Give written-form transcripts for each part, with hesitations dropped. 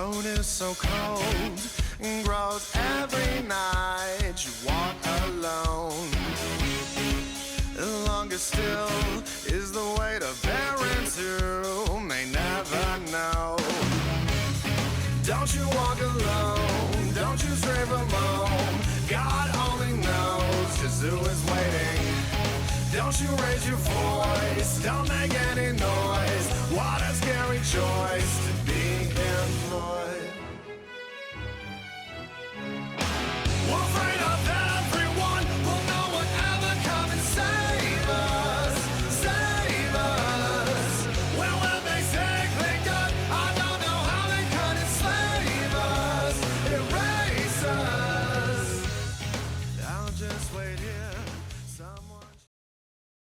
road is so cold and grows every night. You walk alone. The longest still is the weight of parents who may never know. Don't you walk alone, don't you stray from home. God only knows just who is waiting. Don't you raise your voice, don't make any noise. What a scary choice to be employed. We're afraid of everyone, we'll know whatever come and save us, save us. Well, when they say they got, I don't know how they can enslave us, erase us. I'll just wait here, someone.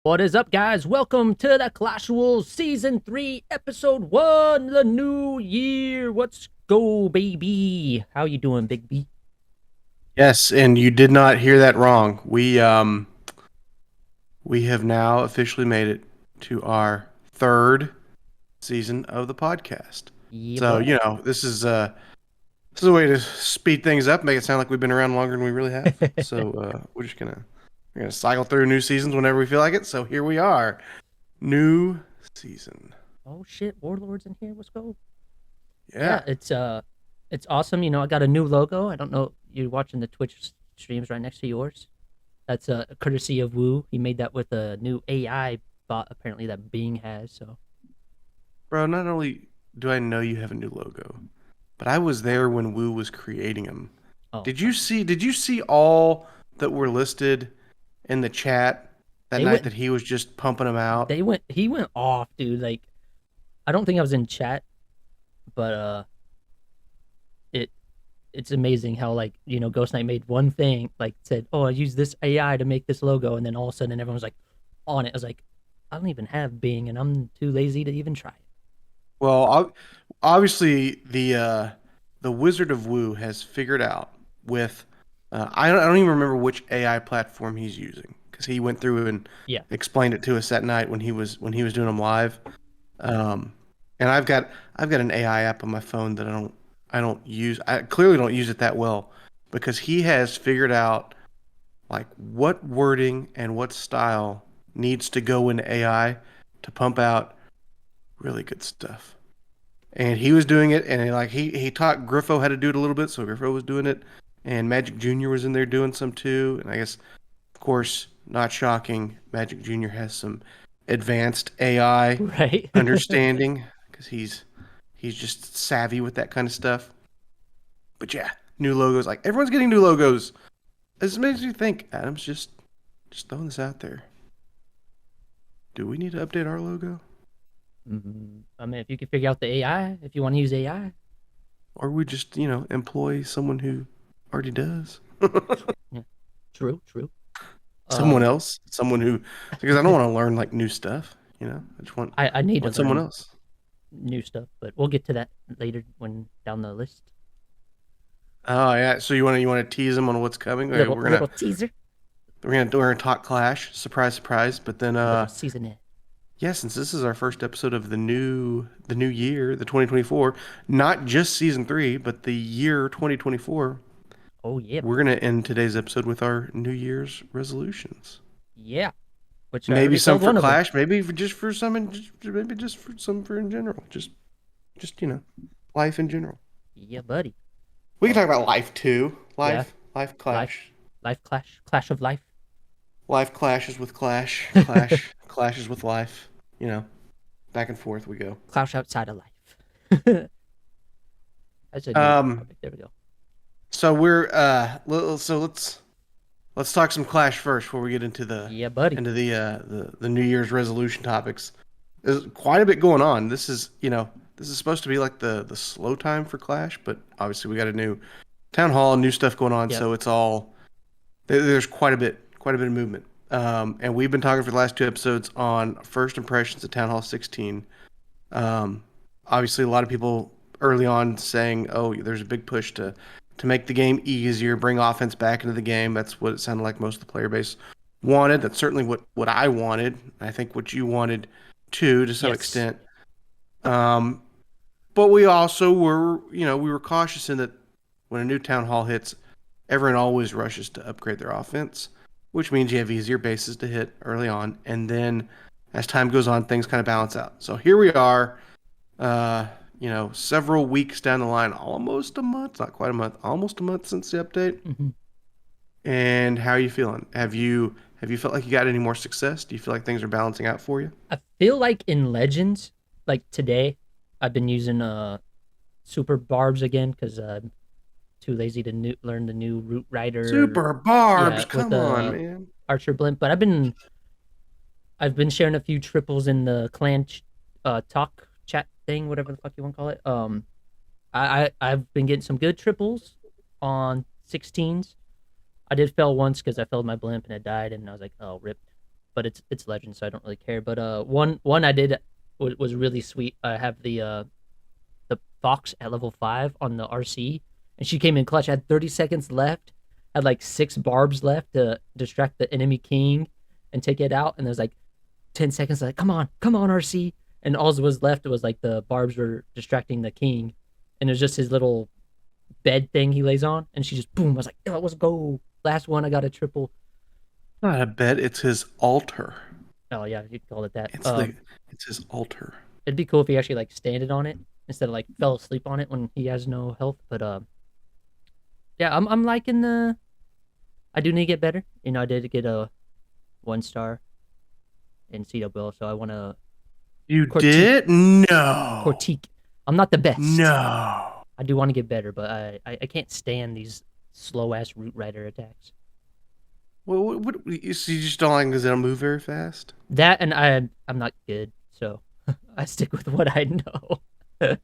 What is up, guys? Welcome to the Clashuals Season 3, Episode 1, the new year. Let's go, baby. How you doing, Big B? Yes, and you did not hear that wrong. We have now officially made it to our third season of the podcast. Yeah, So, boy. you know, this is a way to speed things up, make it sound like we've been around longer than we really have. So, we're gonna cycle through new seasons whenever we feel like it. So here we are, new season. Oh shit, Warlord's in here. Let's go. Yeah. It's awesome. You know, I got a new logo. I don't know, you're watching the Twitch streams right next to yours. That's a courtesy of Woo. He made that with a new AI bot apparently that Bing has. So, Bro, not only do I know you have a new logo, but I was there when Woo was creating them. oh, Did you see all that were listed in the chat that They night went- that he was just pumping them out? he went off, dude. Like, I don't think I was in chat, but it's amazing how, like, you know, Ghost Knight made one thing, like said, "Oh, I used this AI to make this logo," and then all of a sudden everyone was like on it. I was like, I don't even have Bing, and I'm too lazy to even try it. Well, obviously the Wizard of Woo has figured out with I don't even remember which AI platform he's using because he went through and Yeah. explained it to us that night when he was doing them live. And I've got an AI app on my phone that I don't use. I clearly don't use it that well because he has figured out like what wording and what style needs to go into AI to pump out really good stuff. And he was doing it, and he taught Griffo how to do it a little bit, so Griffo was doing it, and Magic Jr. was in there doing some too. And I guess, of course, not shocking, Magic Jr. has some advanced AI Right. understanding because he's just savvy with that kind of stuff. But yeah, new logos, like everyone's getting new logos. This makes me think, Adam's just throwing this out there. Do we need to update our logo? I mean, if you can figure out the AI, if you want to use AI, Or we just, employ someone who already does? true. Someone else? Someone who, because I don't want to learn like new stuff, I just want, I need to want someone learn else. new stuff, but we'll get to that later when down the list. Oh yeah, so you want to tease them on what's coming? Okay, Little teaser, we're gonna talk Clash, surprise, but then little seasonette. yeah, since this is our first episode of the new year, the 2024, not just season 3, but the year 2024. Oh yeah, We're gonna end today's episode with our New Year's resolutions. yeah. Which I Maybe already some told for one of them. Clash, maybe just for some, maybe just for some for in general, just life in general. Yeah, buddy. We can talk about life too. Life Clash. Life clash of life. Life clashes with Clash. Clashes with life. Back and forth we go. Clash outside of life. I said, there we go. So let's talk some Clash first before we get into the Yeah, buddy. into the New Year's resolution topics. There's quite a bit going on. This is supposed to be like the slow time for Clash, but obviously we got a new town hall and new stuff going on, Yep. so it's all there's quite a bit of movement. And we've been talking for the last 2 episodes on first impressions of Town Hall 16. Obviously, a lot of people early on saying, "Oh, there's a big push to make the game easier, bring offense back into the game." That's what it sounded like most of the player base wanted. That's certainly what I wanted. I think what you wanted too, to some Yes. extent. But we also were, we were cautious in that when a new town hall hits, everyone always rushes to upgrade their offense, which means you have easier bases to hit early on, and then as time goes on, things kind of balance out. So here we are, uh, several weeks down the line, almost a month, not quite a month, almost a month since the update. Hmm. And how are you feeling? Have you felt like you got any more success? Do you feel like things are balancing out for you? I feel like in Legends, like today, I've been using super barbs again because I'm too lazy to learn the new root rider. Super barbs, Yeah, with come on, man. archer blimp. But I've been sharing a few triples in the clan talk chat thing, whatever the fuck you want to call it. I've been getting some good triples on 16s. I did fail once because I failed my blimp and it died, and I was like, oh, rip. But it's legend, so I don't really care. But one I did was really sweet. I have the fox at level 5 on the RC, and she came in clutch. I had 30 seconds left. I had like 6 barbs left to distract the enemy king and take it out. And there's like 10 seconds, like, come on, RC. And all that was left was like the barbs were distracting the king, and it was just his little bed thing he lays on. And she just boom. I was like, oh, let's go. Last one, I got a triple. Not a bet, it's his altar. Oh yeah, you could call it that. It's his altar. It'd be cool if he actually like standed on it instead of like fell asleep on it when he has no health. But yeah, I'm liking the. I do need to get better. I did get a 1 star in CWL, so I want to You critique. did? No. Critique. I'm not the best. No. I do want to get better, but I can't stand these slow ass root rider attacks. Well, so you just don't like because they don't move very fast? That and I'm not good, so I stick with what I know.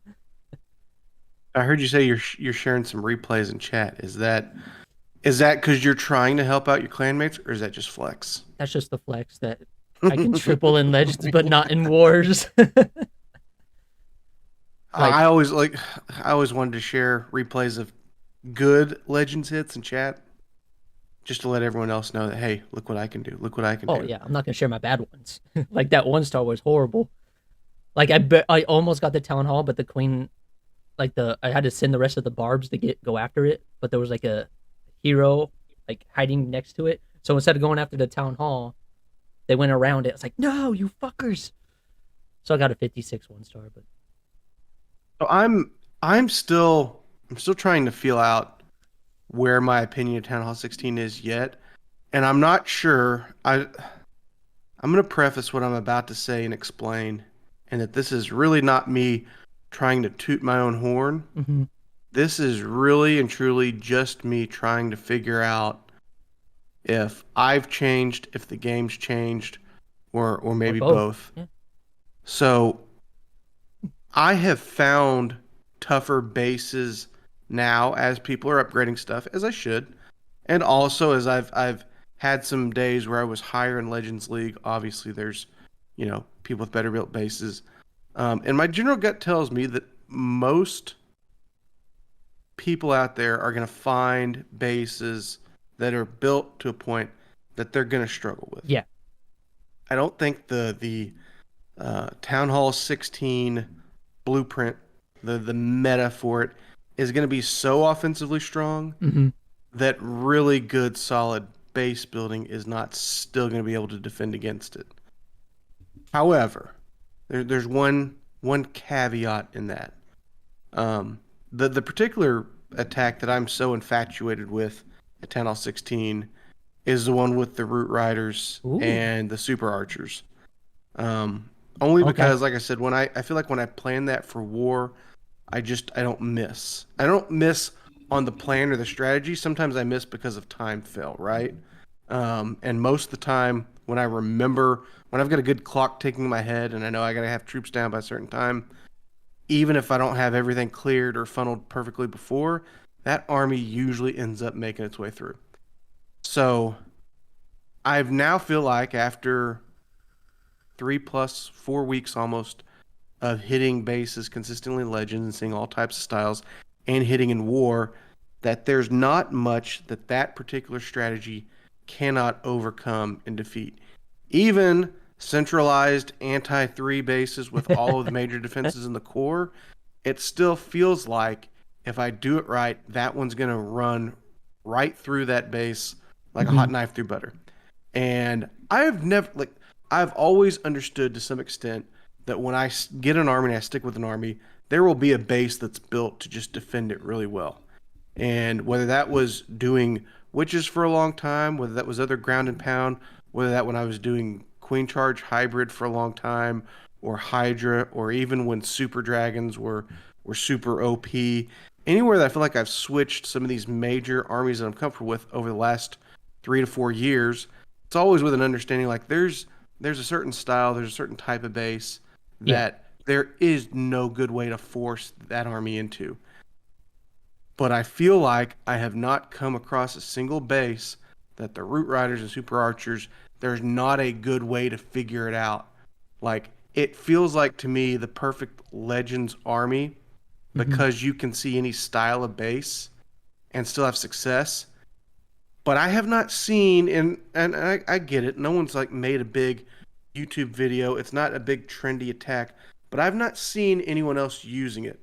I heard you say you're sharing some replays in chat. Is that because you're trying to help out your clanmates, or is that just flex? That's just the flex that I can triple in Legends, but not in Wars. I always wanted to share replays of good Legends hits in chat, just to let everyone else know that, hey, look what I can do. Look what I can Oh do. yeah, I'm not gonna share my bad ones. Like that 1 star was horrible. Like I almost got the town hall, but the queen, like I had to send the rest of the barbs to go after it, but there was like a hero like hiding next to it. So instead of going after the town hall, they went around it. It's like, no, you fuckers. So I got a 56 1 star, but So I'm still trying to feel out where my opinion of Town Hall 16 is yet, and I'm not sure. I'm going to preface what I'm about to say and explain, and that this is really not me trying to toot my own horn. mm-hmm. This is really and truly just me trying to figure out if I've changed, if the game's changed, or maybe both. Yeah. So I have found tougher bases now as people are upgrading stuff, as I should, and also as I've had some days where I was higher in Legends League. Obviously, there's people with better built bases, and my general gut tells me that most people out there are going to find bases that are built to a point that they're going to struggle with. Yeah. I don't think the Town Hall 16 blueprint, the meta for it, is going to be so offensively strong Mm-hmm. that really good, solid base building is not still going to be able to defend against it. However, there's one caveat in that. The particular attack that I'm so infatuated with at Town Hall 16 is the one with the Root Riders Ooh. and the Super Archers. Only because, like I said, I feel like when I plan that for war, I don't miss. I don't miss on the plan or the strategy. Sometimes I miss because of time fail, right? And most of the time, when I've got a good clock ticking in my head and I know I got to have troops down by a certain time, even if I don't have everything cleared or funneled perfectly before, that army usually ends up making its way through. So I now feel like after 3+4 weeks almost of hitting bases consistently in Legends and seeing all types of styles and hitting in War, that there's not much that particular strategy cannot overcome and defeat. Even centralized anti-3 bases with all of the major defenses in the core, it still feels like if I do it right, that one's going to run right through that base like a hot Mhm. knife through butter. And I've always understood to some extent that when I get an army and I stick with an army, there will be a base that's built to just defend it really well. And whether that was doing witches for a long time, whether that was other ground and pound, whether that when I was doing Queen Charge hybrid for a long time, or Hydra, or even when Super Dragons were super OP, anywhere that I feel like I've switched some of these major armies that I'm comfortable with over the last 3 to 4 years, it's always with an understanding like there's a certain style, there's a certain type of base Yeah. that there is no good way to force that army into. But I feel like I have not come across a single base that the Root Riders and Super Archers, there's not a good way to figure it out. Like, it feels like to me the perfect Legends army Mhm. because you can see any style of base and still have success. But I have not seen, and I get it, no one's like made a big YouTube video. It's not a big trendy attack, but I've not seen anyone else using it.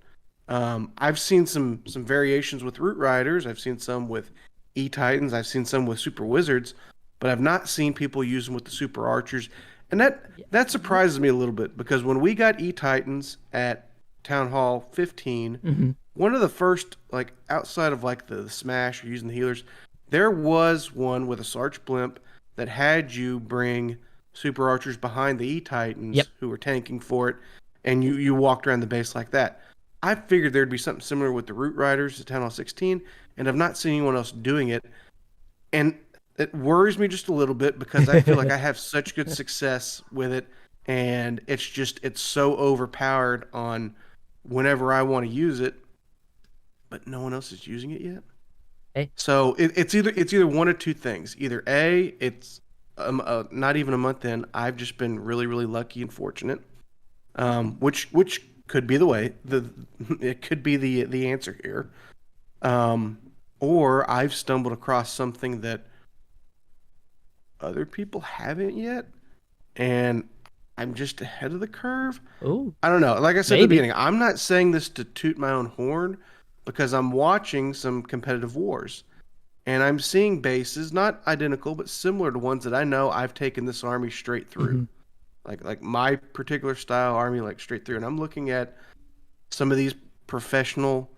I've seen some variations with Root Riders. I've seen some with E Titans. I've seen some with Super Wizards, but I've not seen people use them with the Super Archers, and that Yeah. that surprises me a little bit because when we got E Titans at Town Hall 15, Mhm. one of the first like outside of like the smash or using the healers, there was one with a Sarge Blimp that had you bring Super Archers behind the E Yep. Titans who were tanking for it, and you walked around the base like that. I figured there'd be something similar with the Root Riders at Town Hall 16, and I've not seen anyone else doing it. And it worries me just a little bit because I feel like I have such good success with it, and it's so overpowered on whenever I want to use it, but no one else is using it yet. Hey. So it's either one of two things. Either A, it's not even a month in. I've just been really really lucky and fortunate, which could be the way the it could be the answer here. Um, or I've stumbled across something that other people haven't yet, and I'm just ahead of the curve. Oh, I don't know. Like I said at the maybe. beginning, I'm not saying this to toot my own horn because I'm watching some competitive wars. And I'm seeing bases, not identical, but similar to ones that I know I've taken this army straight through. Mhm. Like my particular style army, like straight through. And I'm looking at some of these professional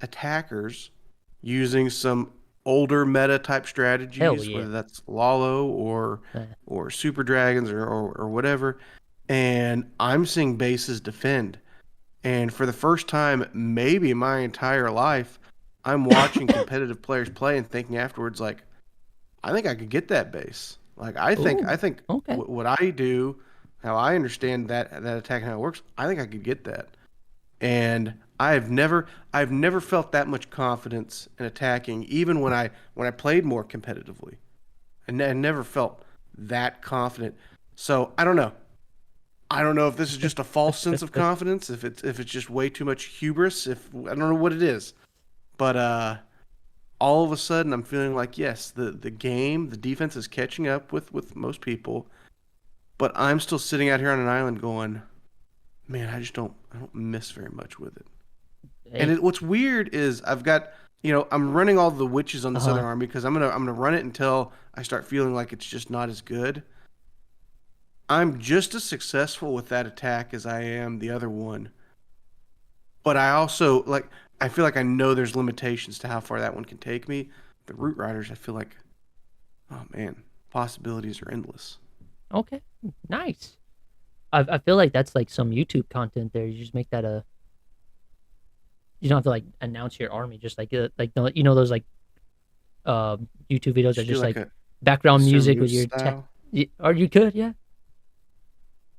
attackers using some older meta type Hell strategies, yeah. whether that's Lalo or Super Dragons or whatever. And I'm seeing bases defend. And for the first time, maybe in my entire life, I'm watching competitive players play and thinking afterwards, like, I think I could get that base. Like, I think Oh, I think okay. what I do, how I understand that attack and how it works, I think I could get that. And I've never felt that much confidence in attacking, even when I played more competitively. I never felt that confident. So I don't know. I don't know if this is just a false sense of confidence, if it's just way too much hubris, if I don't know what it is. But all of a sudden I'm feeling like yes, the defense is catching up with most people, but I'm still sitting out here on an island going, man, I don't miss very much with it. And Hey. what's weird is I'm running all the witches on the Uh-huh. Southern Army because I'm gonna run it until I start feeling like it's just not as good. I'm just as successful with that attack as I am the other one. But I also I feel like I know there's limitations to how far that one can take me. The Root Riders, I feel like, oh man, possibilities are endless. Okay. Nice. I feel like that's like some YouTube content there. You just make that a you don't have to like announce your army, just like those like YouTube videos are Should do just like like a background Sir music with Moose your style. Or you could, yeah.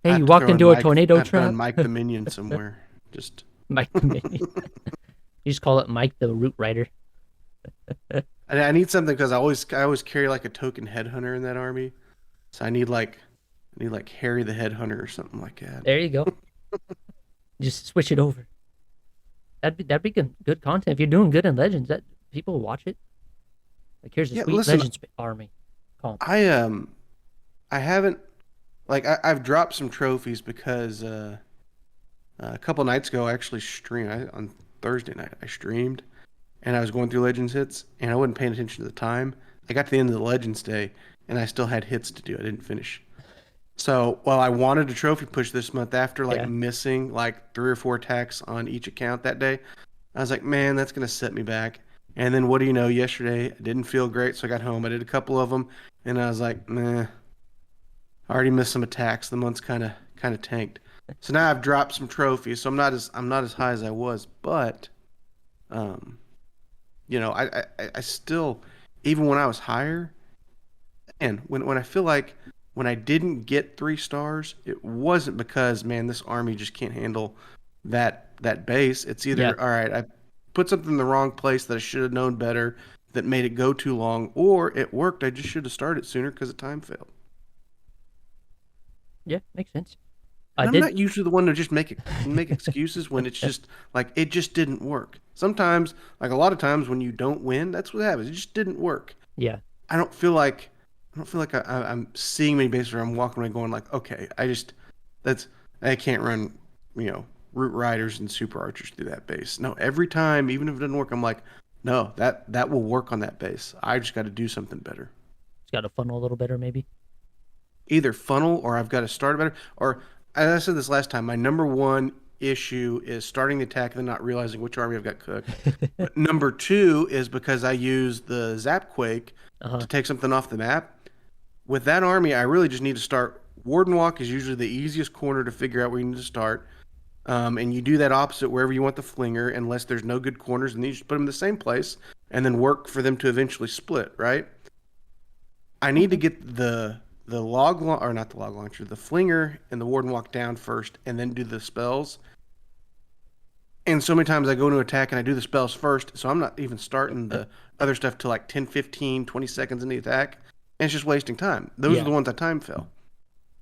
I Hey, have you to walked throw in into a Mike. I tornado have to throw in trap. Mike the Minion somewhere. Just Mike the Minion. You just call it Mike the Root Rider. I need something because I always carry like a token headhunter in that army. So I need like Harry the Headhunter or something like that. There you go. Just switch it over. That'd be good content. If you're doing good in Legends, that people will watch it. Like here's a Yeah, sweet listen, Legends army. Calm. I haven't I've dropped some trophies because A couple nights ago, I actually streamed on Thursday night. I streamed, and I was going through Legends hits, and I wasn't paying attention to the time. I got to the end of the Legends day, and I still had hits to do. I didn't finish. So while I wanted a trophy push this month after like Yeah. missing like 3 or 4 attacks on each account that day, I was like, man, that's gonna set me back. And then what do you know? Yesterday I didn't feel great, so I got home. I did a couple of them, and I was like, nah, I already missed some attacks. The month's kind of tanked. So now I've dropped some trophies, so I'm not as high as I was, but um, I still, even when I was higher, and when I feel like when I didn't get 3 stars, it wasn't because man, this army just can't handle that base. It's Yeah. either all right, I put something in the wrong place that I should have known better that made it go too long, or it worked. I just should have started sooner because the time failed. Yeah. Makes sense. I And I'm did. not usually the one to just make excuses when it's just like it just didn't work. Sometimes, like a lot of times when you don't win, that's what happens. It just didn't work. Yeah. I don't feel like I'm seeing many bases where I'm walking away going like, okay, that's I can't run, root riders and super archers through that base. No, every time, even if it doesn't work, I'm like, no, that will work on that base. I just got to do something better. It's got to funnel a little better, maybe. Either funnel or I've got to start better. Or as I said this last time, my number one issue is starting the attack and then not realizing which army I've got cooked. But number two is because I use the Zapquake Uh-huh. to take something off the map. With that army, I really just need to start. Warden Walk is usually the easiest corner to figure out where you need to start. And you do that opposite wherever you want the flinger, unless there's no good corners, and then you just put them in the same place and then work for them to eventually split, right? I need to Okay. get the or not the log launcher, the flinger and the warden walk down first, and then do the spells. And so many times I go into attack and I do the spells first, so I'm not even starting the other stuff till like 10, 15, 20 seconds in the attack, and it's just wasting time. Those are Yeah. the ones I time fail.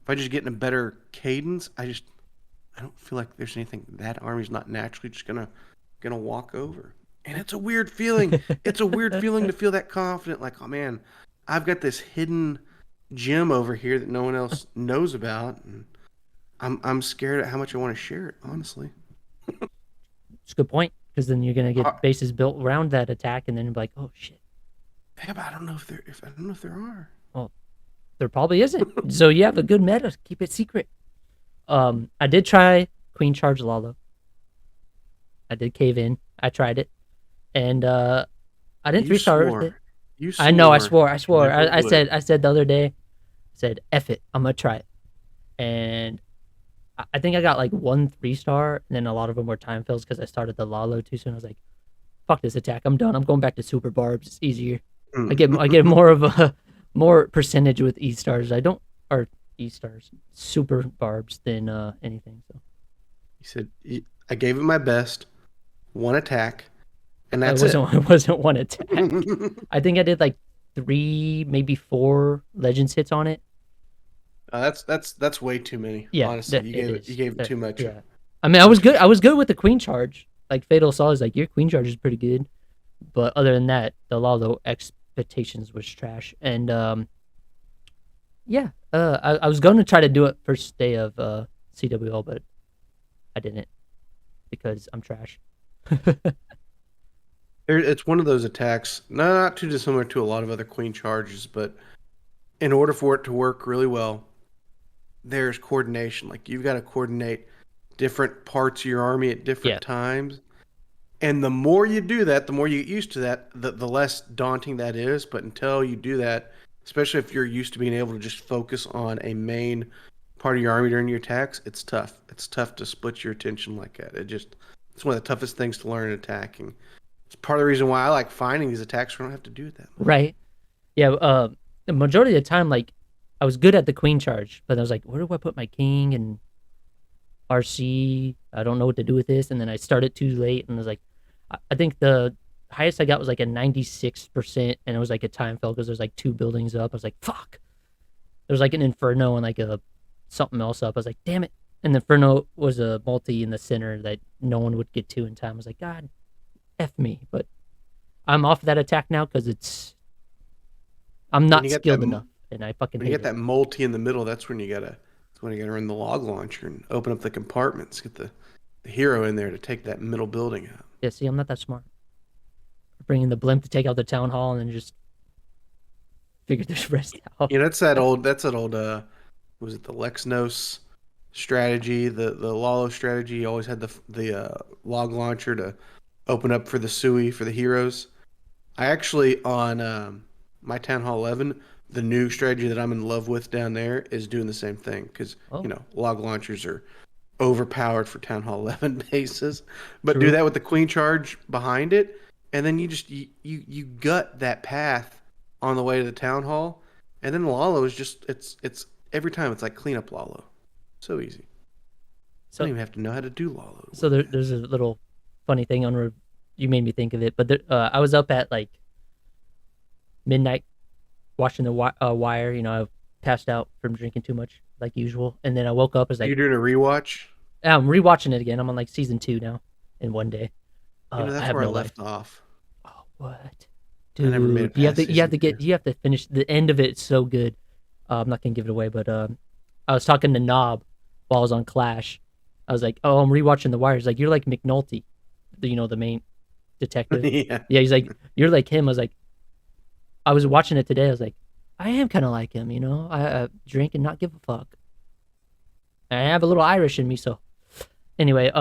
If I just get in a better cadence, I don't feel like there's anything that army's not naturally just gonna walk over. And it's a weird feeling. It's a weird feeling to feel that confident, like, oh man, I've got this hidden gem over here that no one else knows about, and I'm scared at how much I want to share it. Honestly, It's a good point because then you're gonna uh, get bases built around that attack, and then you're like, oh shit. yeah, but I don't know I don't know if there are. Well, there probably isn't. So you have a good meta. Keep it secret. I did try Queen Charge Lalo. I did cave in. I tried it, and I didn't You 3 star with it. swore. You I know. I swore. swore. I You swore. never I would. said. I said the other day. I said, "F it. I'm gonna try it." And I think I got like 1 3 star, and then a lot of them were time fills because I started the Lalo too soon. I was like, "Fuck this attack. I'm done. I'm going back to Super Barbs. It's easier. I get more of a more percentage with E stars. I don't or E stars Super Barbs than anything. So He said, I gave it my best, one attack, and it that's it. wasn't it wasn't one attack. I think I did like 3, maybe 4 Legends hits on it. That's way too many. Yeah, Honestly, you it gave is. you gave it too much. Yeah. I mean, I was good. I was good with the Queen Charge. Like Fatal Saw is like your Queen Charge is pretty good, but other than that, the Lalo expectations was trash. And yeah, I was going to try to do it first day of CWL, but I didn't because I'm trash. It's one of those attacks, not too dissimilar to a lot of other queen charges, but in order for it to work really well, there's coordination. Like you've got to coordinate different parts of your army at Yeah, different times. And the more you do that, the more you get used to that, the less daunting that is. But until you do that, especially if you're used to being able to just focus on a main part of your army during your attacks, it's tough. It's tough to split your attention like that. It's one of the toughest things to learn in attacking. It's part of the reason why I like finding these attacks where I don't have to do it that much. right. Yeah, the majority of the time, like I was good at the Queen Charge, but I was like, where do I put my King and RC? I don't know what to do with this, and then I started too late, and I was like, I think the highest I got was like a 96%, and it was like a time fell because there's like 2 buildings up. I was like, fuck. There's like an Inferno and like a something else up. I was like, damn it. And the Inferno was a multi in the center that no one would get to in time. I was like, God, F me. But I'm off that attack now because I'm When not you get skilled enough, and I fucking when you hate get it. that multi in the middle, that's when you gotta run the log launcher and open up the compartments. Get the hero in there to take that middle building out. Yeah, see, I'm not that smart. Bringing the blimp to take out the town hall and then just figure the rest out. You know, that's that old was it the Lexnos strategy, the Lalo strategy? You always had the log launcher to open up for the SUI for the heroes. I actually on my Town Hall 11, the new strategy that I'm in love with down there is doing the same thing because Oh, log launchers are overpowered for Town Hall 11 bases, but do true. that with the Queen Charge behind it, and then you gut that path on the way to the Town Hall, and then Lalo is just it's every time it's like cleanup Lalo, so easy. I don't So, even have to know how to do Lalo. so there's a little funny thing on where you made me think of it, but I was up at like midnight watching the Wire. You know, I passed out from drinking too much, like usual, and then I woke up. I was You're like, doing a rewatch. I'm rewatching it again. I'm on like season 2 now in one day. I That's have where I no life. left off. Oh, what? I never made Dude, it past season 2. you have to finish the end of it. It's so good. I'm not gonna give it away, but I was talking to Knob while I was on Clash. I was like, "Oh, I'm rewatching The Wire." He's like, "You're like McNulty, the main detective." Yeah. Yeah, he's like, "You're like him." I was watching it today. I was like, "I am kind of like him, you know. I drink and not give a fuck. And I have a little Irish in me, so." Anyway,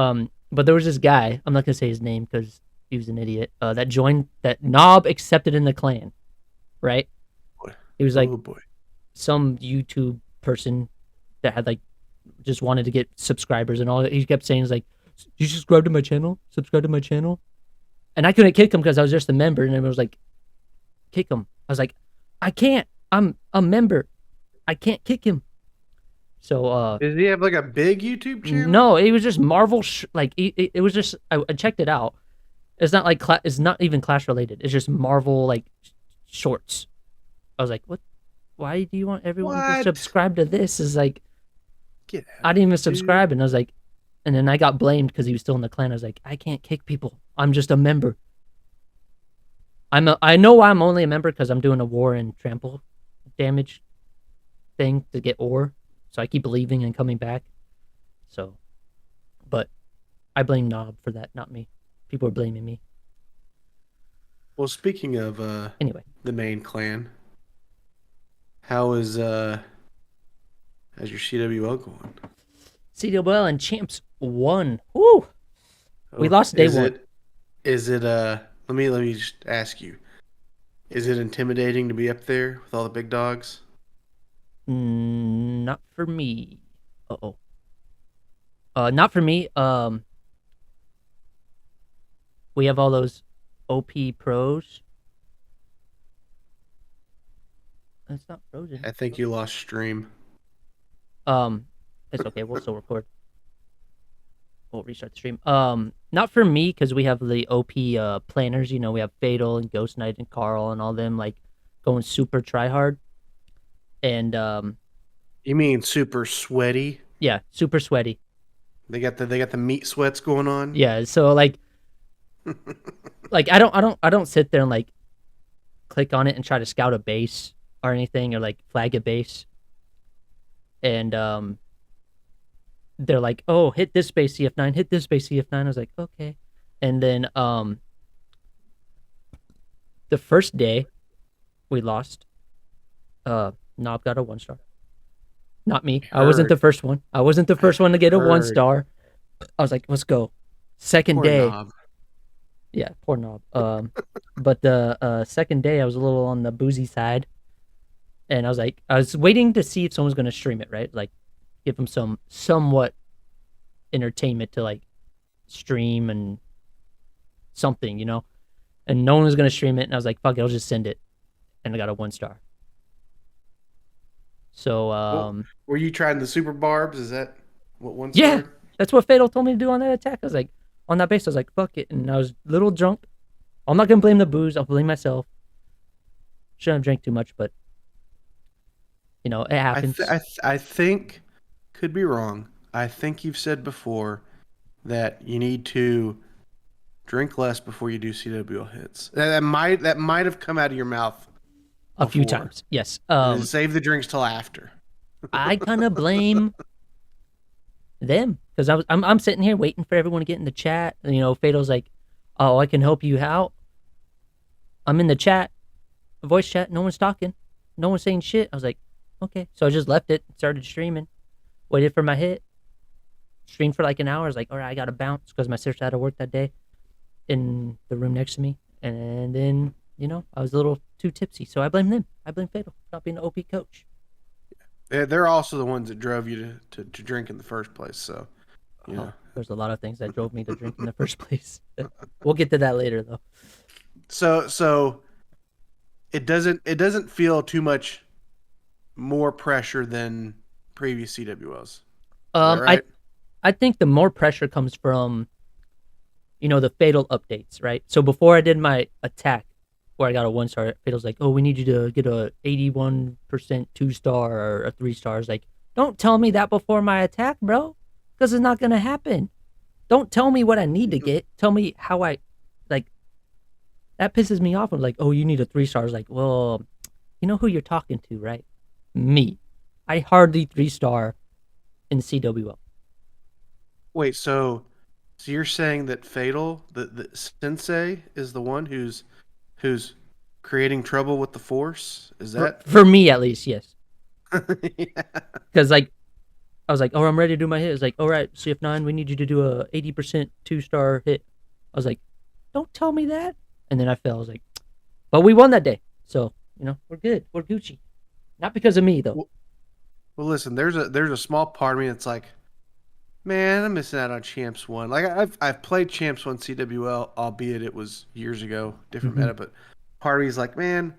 but there was this guy. I'm not gonna say his name because he was an idiot. That joined that Knob accepted in the clan, right? Boy. He was like Oh boy. some YouTube person that had like just wanted to get subscribers and all. He kept saying is like, "You subscribe to my channel, subscribe to my channel," and I couldn't kick him because I was just a member, and everyone was like, "Kick him." I was like, "I can't. I'm a member. I can't kick him." So Does he have like a big YouTube channel? no, it was just Marvel. It was just I checked it out. It's not like it's not even Clash related. It's just Marvel like shorts. I was like, what? Why do you want everyone to What? subscribe to this? Is like Get I out, didn't even dude. subscribe, and I was like, and then I got blamed because he was still in the clan. I was like, I can't kick people. I'm just a member. I know I'm only a member because I'm doing a war and trample damage thing to get ore, so I keep leaving and coming back. So, but I blame Knob for that, not me. People are blaming me. Well, speaking of Anyway, the main clan, how's your CWO going? CWL and Champs won. Woo! We lost day one. Is it let me just ask you. Is it intimidating to be up there with all the big dogs? Not for me. Uh-oh. Not for me. We have all those OP pros. It's not frozen. I think you lost stream. It's okay. We'll still record. We'll restart the stream. Not for me because we have the OP planners. You know, we have Fatal and Ghost Knight and Carl and all them like going super try hard. And You mean super sweaty? yeah, super sweaty. They got the meat sweats going on. Yeah, so like I don't sit there and like click on it and try to scout a base or anything or like flag a base. And they're like, "Oh, hit this base CF9, hit this base CF9." I was like, "Okay." And then the first day we lost, Knob got a 1-star. Not me. I wasn't the first one. I wasn't the first one to get a 1-star. I was like, "Let's go." Second Poor day. Knob. Yeah, poor Knob. But the second day I was a little on the boozy side. And I was waiting to see if someone was going to stream it, right? Like give them some somewhat entertainment to like stream and something, you know? And no one was going to stream it. And I was like, fuck it, I'll just send it. And I got a 1-star. So, Were you trying the super barbs? Is that what one yeah, star? that's what Fatal told me to do on that attack. I was like, on that base, I was like, fuck it. And I was a little drunk. I'm not going to blame the booze. I'll blame myself. Shouldn't have drank too much, but you know, it happens. I think, could be wrong. I think you've said before that you need to drink less before you do CWL hits. That might have come out of your mouth A few before. times, yes. And then save the drinks till after. I kind of blame them, because I'm sitting here waiting for everyone to get in the chat. And, Fatal's like, "Oh, I can help you out." I'm in the chat, voice chat. No one's talking. No one's saying shit. I was like, okay. So I just left it, started streaming, waited for my hit, streamed for like an hour. I was like, all right, I got to bounce because my sister had to work that day in the room next to me. And then, I was a little too tipsy. So I blame them. I blame Fatal for not being an OP coach. They're also the ones that drove you to drink in the first place. So, There's a lot of things that drove me to drink in the first place. We'll get to that later, though. So it doesn't feel too much more pressure than previous CWLs. Is that right? I think the more pressure comes from, the Fatal updates, right? So before I did my attack, where I got a 1-star, Fatal's like, "Oh, we need you to get a 81% 2-star or a 3-star." I was like, don't tell me that before my attack, bro, because it's not gonna happen. Don't tell me what I need to get. Tell me how I, like. That pisses me off. I'm like, "Oh, you need a 3-star." I was like, well, you know who you're talking to, right? Me. I hardly 3-star in CWL. Wait, so you're saying that Fatal, the Sensei, is the one who's creating trouble with the Force? Is that For me, at least, yes. yeah. Because, like, I was like, "Oh, I'm ready to do my hit." It's like, "All right, CF9, we need you to do a 80% 2-star hit." I was like, don't tell me that. And then I fell. I was like, but we won that day. So, we're good. We're Gucci. Not because of me, though. Well, listen, there's a small part of me that's like, man, I'm missing out on Champs 1. Like I've played Champs 1 CWL, albeit it was years ago, different meta, but part of me is like, man,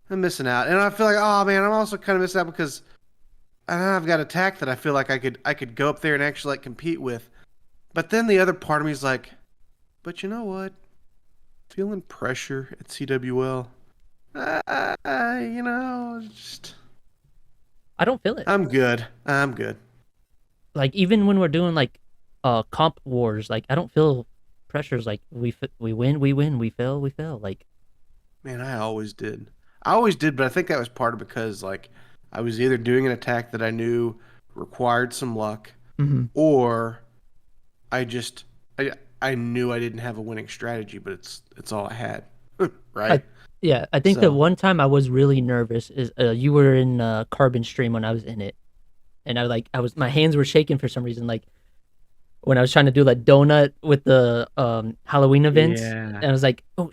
I'm missing out. And I feel like, oh man, I'm also kind of missing out because I've got attack that I feel like I could go up there and actually like compete with. But then the other part of me is like, but you know what? Feeling pressure at CWL. Just I don't feel it. I'm good. Like, even when we're doing, like, comp wars, like, I don't feel pressures. Like, we win, we fail, we fail. Like, Man, I always did. But I think that was part of because like I was either doing an attack that I knew required some luck, or I knew I didn't have a winning strategy, but it's all I had, right? I think the one time I was really nervous is you were in Carbon Stream when I was in it, and my hands were shaking for some reason, like when I was trying to do that donut with the Halloween events, and I was like, oh.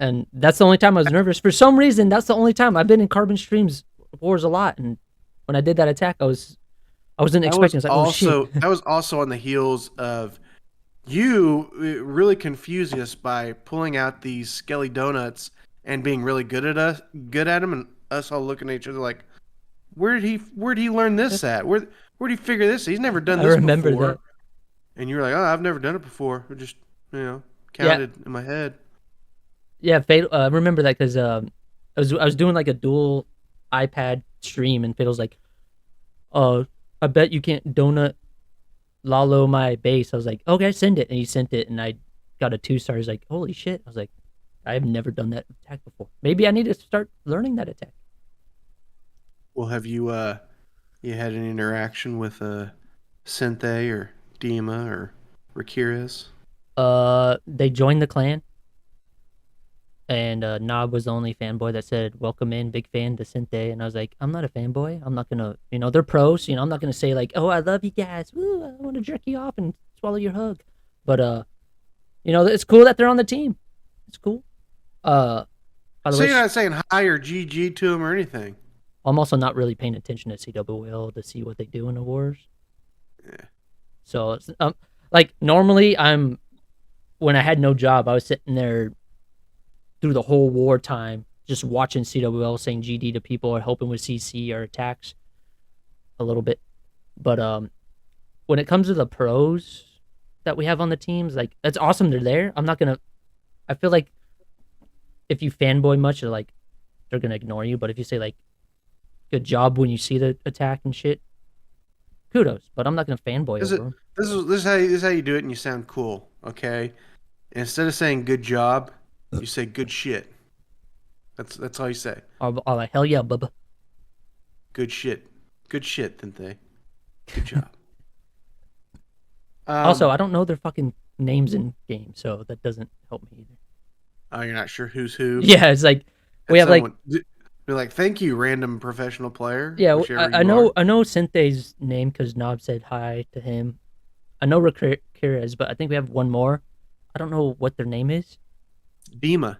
And that's the only time I was nervous. For some reason, that's the only time. I've been in Carbon Streams wars a lot, and when I did that attack, I wasn't expecting. I was like, oh shit. That was also on the heels of you really confusing us by pulling out these Skelly donuts and being really good at them, and us all looking at each other like, where did he learn this at? Where did he figure this? He's never done this before. I remember that. And you were like, oh, I've never done it before. I just counted in my head. Yeah, I remember that because I was doing like a dual iPad stream, and Fatal's like, "Oh, I bet you can't donut Lalo my base." I was like, "Okay, send it," and he sent it, and I got a 2-star. He's like, "Holy shit!" I was like, "I have never done that attack before. Maybe I need to start learning that attack." Well, have you had an interaction with Senthe or Dima or Rakirez? They joined the clan. And Nob was the only fanboy that said, "Welcome in, big fan to Sente." And I was like, I'm not a fanboy. I'm not gonna, they're pros. I'm not gonna say like, "Oh, I love you guys. Woo, I want to jerk you off and swallow your hug." But it's cool that they're on the team. It's cool. By the way, you're not saying hi or GG to them or anything. I'm also not really paying attention to CWL to see what they do in the wars. Yeah. So like normally when I had no job, I was sitting there through the whole wartime, just watching CWL, saying GD to people, or helping with CC or attacks a little bit. But when it comes to the pros that we have on the teams, like, that's awesome they're there. I feel like if you fanboy much, they're gonna ignore you. But if you say like, good job when you see the attack and shit, kudos. But I'm not gonna fanboy over them. This is how you do it, and you sound cool, okay? Instead of saying good job, you say good shit. That's all you say. All right, hell yeah, bubba. Good shit, Thinthe. Good job. Also, I don't know their fucking names in game, so that doesn't help me either. Oh, you're not sure who's who. Yeah, it's like we Had have like someone be like, "Thank you, random professional player, yeah, whichever I you know are." Synthe's name because Nob said hi to him. I know Rakira's, but I think we have one more. I don't know what their name is, Dima.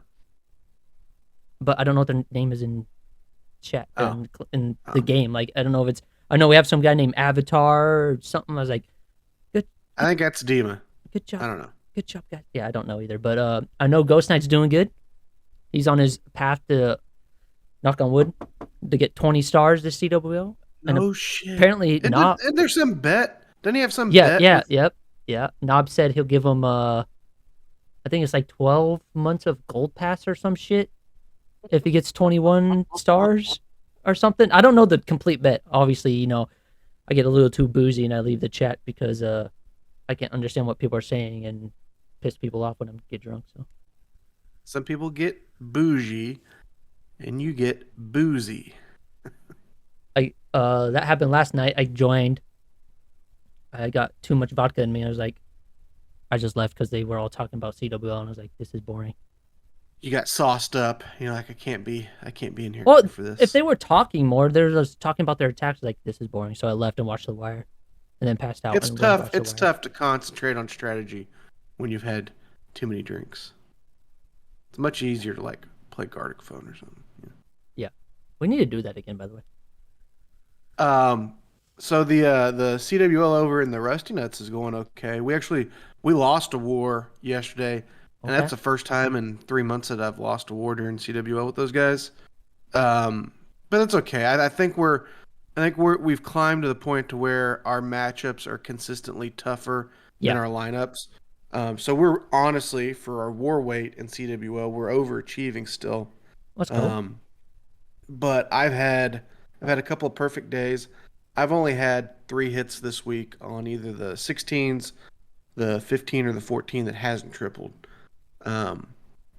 but I don't know what their name is in chat Oh, in the um, game. Like I don't know if it's. I know we have some guy named Avatar or something. I was like, good, I think that's Dima. good I job, don't know. good job, guys. Yeah, I don't know either, but I know Ghost Knight's doing good. He's on his path to knock on wood to get 20 stars this CWL, and No shit. apparently Isn't Nob. there some bet? Doesn't he have some Yeah, bet yeah, with? yep, yeah. Nob said he'll give him I think it's like 12 months of gold pass or some shit if he gets 21 stars or something. I don't know the complete bet. Obviously, I get a little too boozy and I leave the chat because I can't understand what people are saying and piss people off when I get drunk. So Some people get bougie, and you get boozy. that happened last night. I joined. I got too much vodka in me. I just left because they were all talking about CWL and I was like, this is boring. You got sauced up. You're like, I can't be in here Well, for if this. they were talking more, they're just talking about their attacks. Like this is boring. So I left and watched The Wire, and then passed out It's and went and tough. watched The It's Wire. tough to concentrate on strategy when you've had too many drinks. It's much easier to like play Gartic Phone or something. Yeah, we need to do that again. By the way. Um, so the CWL over in the Rusty Nuts is going okay. We lost a war yesterday, and Okay. that's the first time in 3 months that I've lost a war during CWL with those guys. But that's okay. We've climbed to the point to where our matchups are consistently tougher than Yeah. our lineups. So we're honestly for our war weight in CWL, we're overachieving still. Let's go. Um, but I've had a couple of perfect days. I've only had 3 hits this week on either the 16s, the 15, or the 14 that hasn't tripled. Um,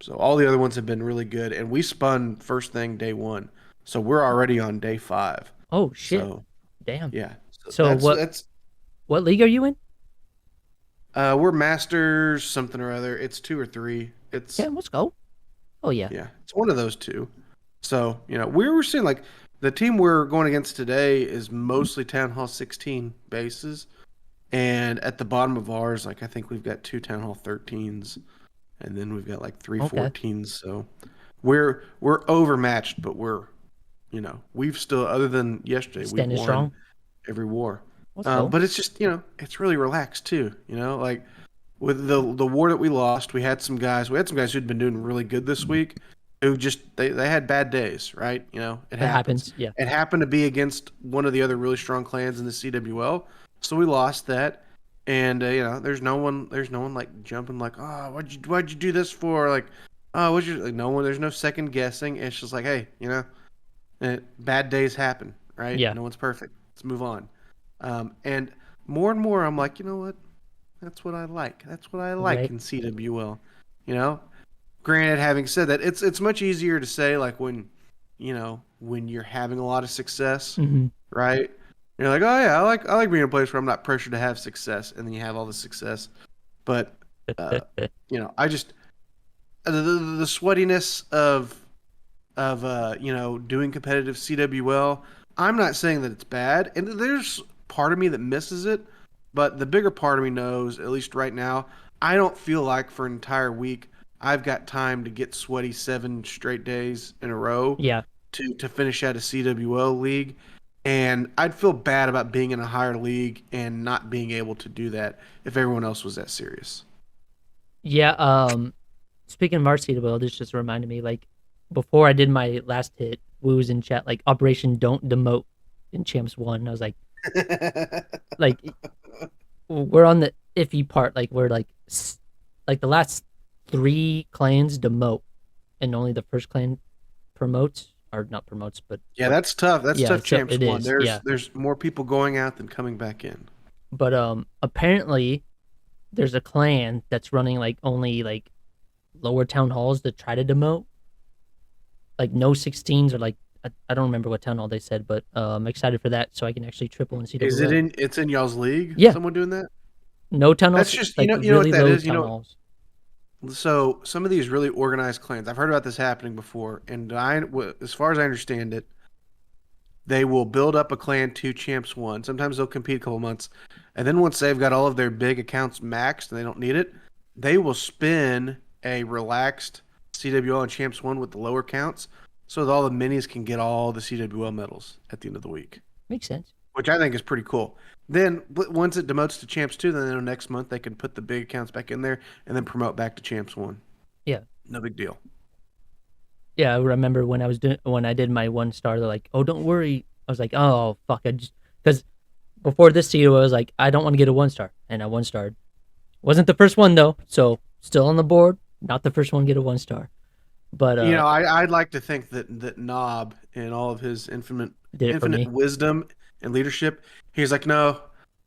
so all the other ones have been really good, and we spun first thing day one, so we're already on day 5. Oh shit! So Damn. yeah, so So what league are you in? we're masters something or other. It's 2 or 3. Yeah, let's go. Oh yeah. Yeah, it's one of those two. So, we were seeing like the team we're going against today is mostly Town Hall 16 bases. And at the bottom of ours, like I think we've got 2 Town Hall 13s, and then we've got like three Okay. 14s. So we're overmatched, but we've still, other than yesterday, we've Standing won strong. every war. Let's go. But it's just it's really relaxed too. Like with the war that we lost, we had some guys who'd been doing really good this week, who just they had bad days, right? It It happens. happens. Yeah. It happened to be against one of the other really strong clans in the CWL, so we lost that. And there's no one like jumping like, oh, why'd you do this for? Like, oh, like, no one. There's no second guessing. It's just like, hey, bad days happen, right? Yeah. No one's perfect. Let's move on. And more, I'm like, you know what? That's what I like. That's what I like Right. in CWL. You know, Granted, having said that, it's much easier to say like when you're having a lot of success, Mm-hmm. right? You're like, oh yeah, I like being in a place where I'm not pressured to have success, and then you have all the success. But uh, I just the sweatiness of doing competitive CWL. I'm not saying that it's bad, and there's part of me that misses it, but the bigger part of me knows, at least right now, I don't feel like for an entire week I've got time to get sweaty 7 straight days in a row Yeah. to finish out a CWL league. And I'd feel bad about being in a higher league and not being able to do that if everyone else was that serious. Yeah. Speaking of varsity well, this just reminded me, like, before I did my last hit, we was in chat, like, Operation Don't Demote in Champs 1. I was like, we're on the iffy part. Like, we're like the last 3 clans demote, and only the first clan promotes, or not promotes, but Yeah, that's tough. That's yeah, tough. so Champs it one. is. There's Yeah, there's more people going out than coming back in. but apparently there's a clan that's running like only like lower town halls to try to demote, like no 16s or like I don't remember what town hall they said, but I'm excited for that so I can actually triple in Is it CWL. in? It's in y'all's league. Yeah, Someone doing that? No That's tunnels, just like you know what really that low is. tunnels. So some of these really organized clans, I've heard about this happening before, and as far as I understand it, they will build up a clan to champs one. Sometimes they'll compete a couple months, and then once they've got all of their big accounts maxed and they don't need it, they will spin a relaxed CWL and champs one with the lower counts, so that all the minis can get all the CWL medals at the end of the week, Makes sense. which I think is pretty cool. Then once it demotes to champs two, then next month they can put the big accounts back in there and then promote back to champs one. Yeah. No big deal. Yeah, I remember when I did my 1 star, they're like, "Oh, don't worry." I was like, "Oh, fuck." I just because before this season, I was like, "I don't want to get a 1 star," and I 1 starred. Wasn't the first one though, so still on the board. Not the first one to get a 1 star, but I'd like to think that Knob, in all of his did it for infinite me. wisdom and leadership, he's like, no,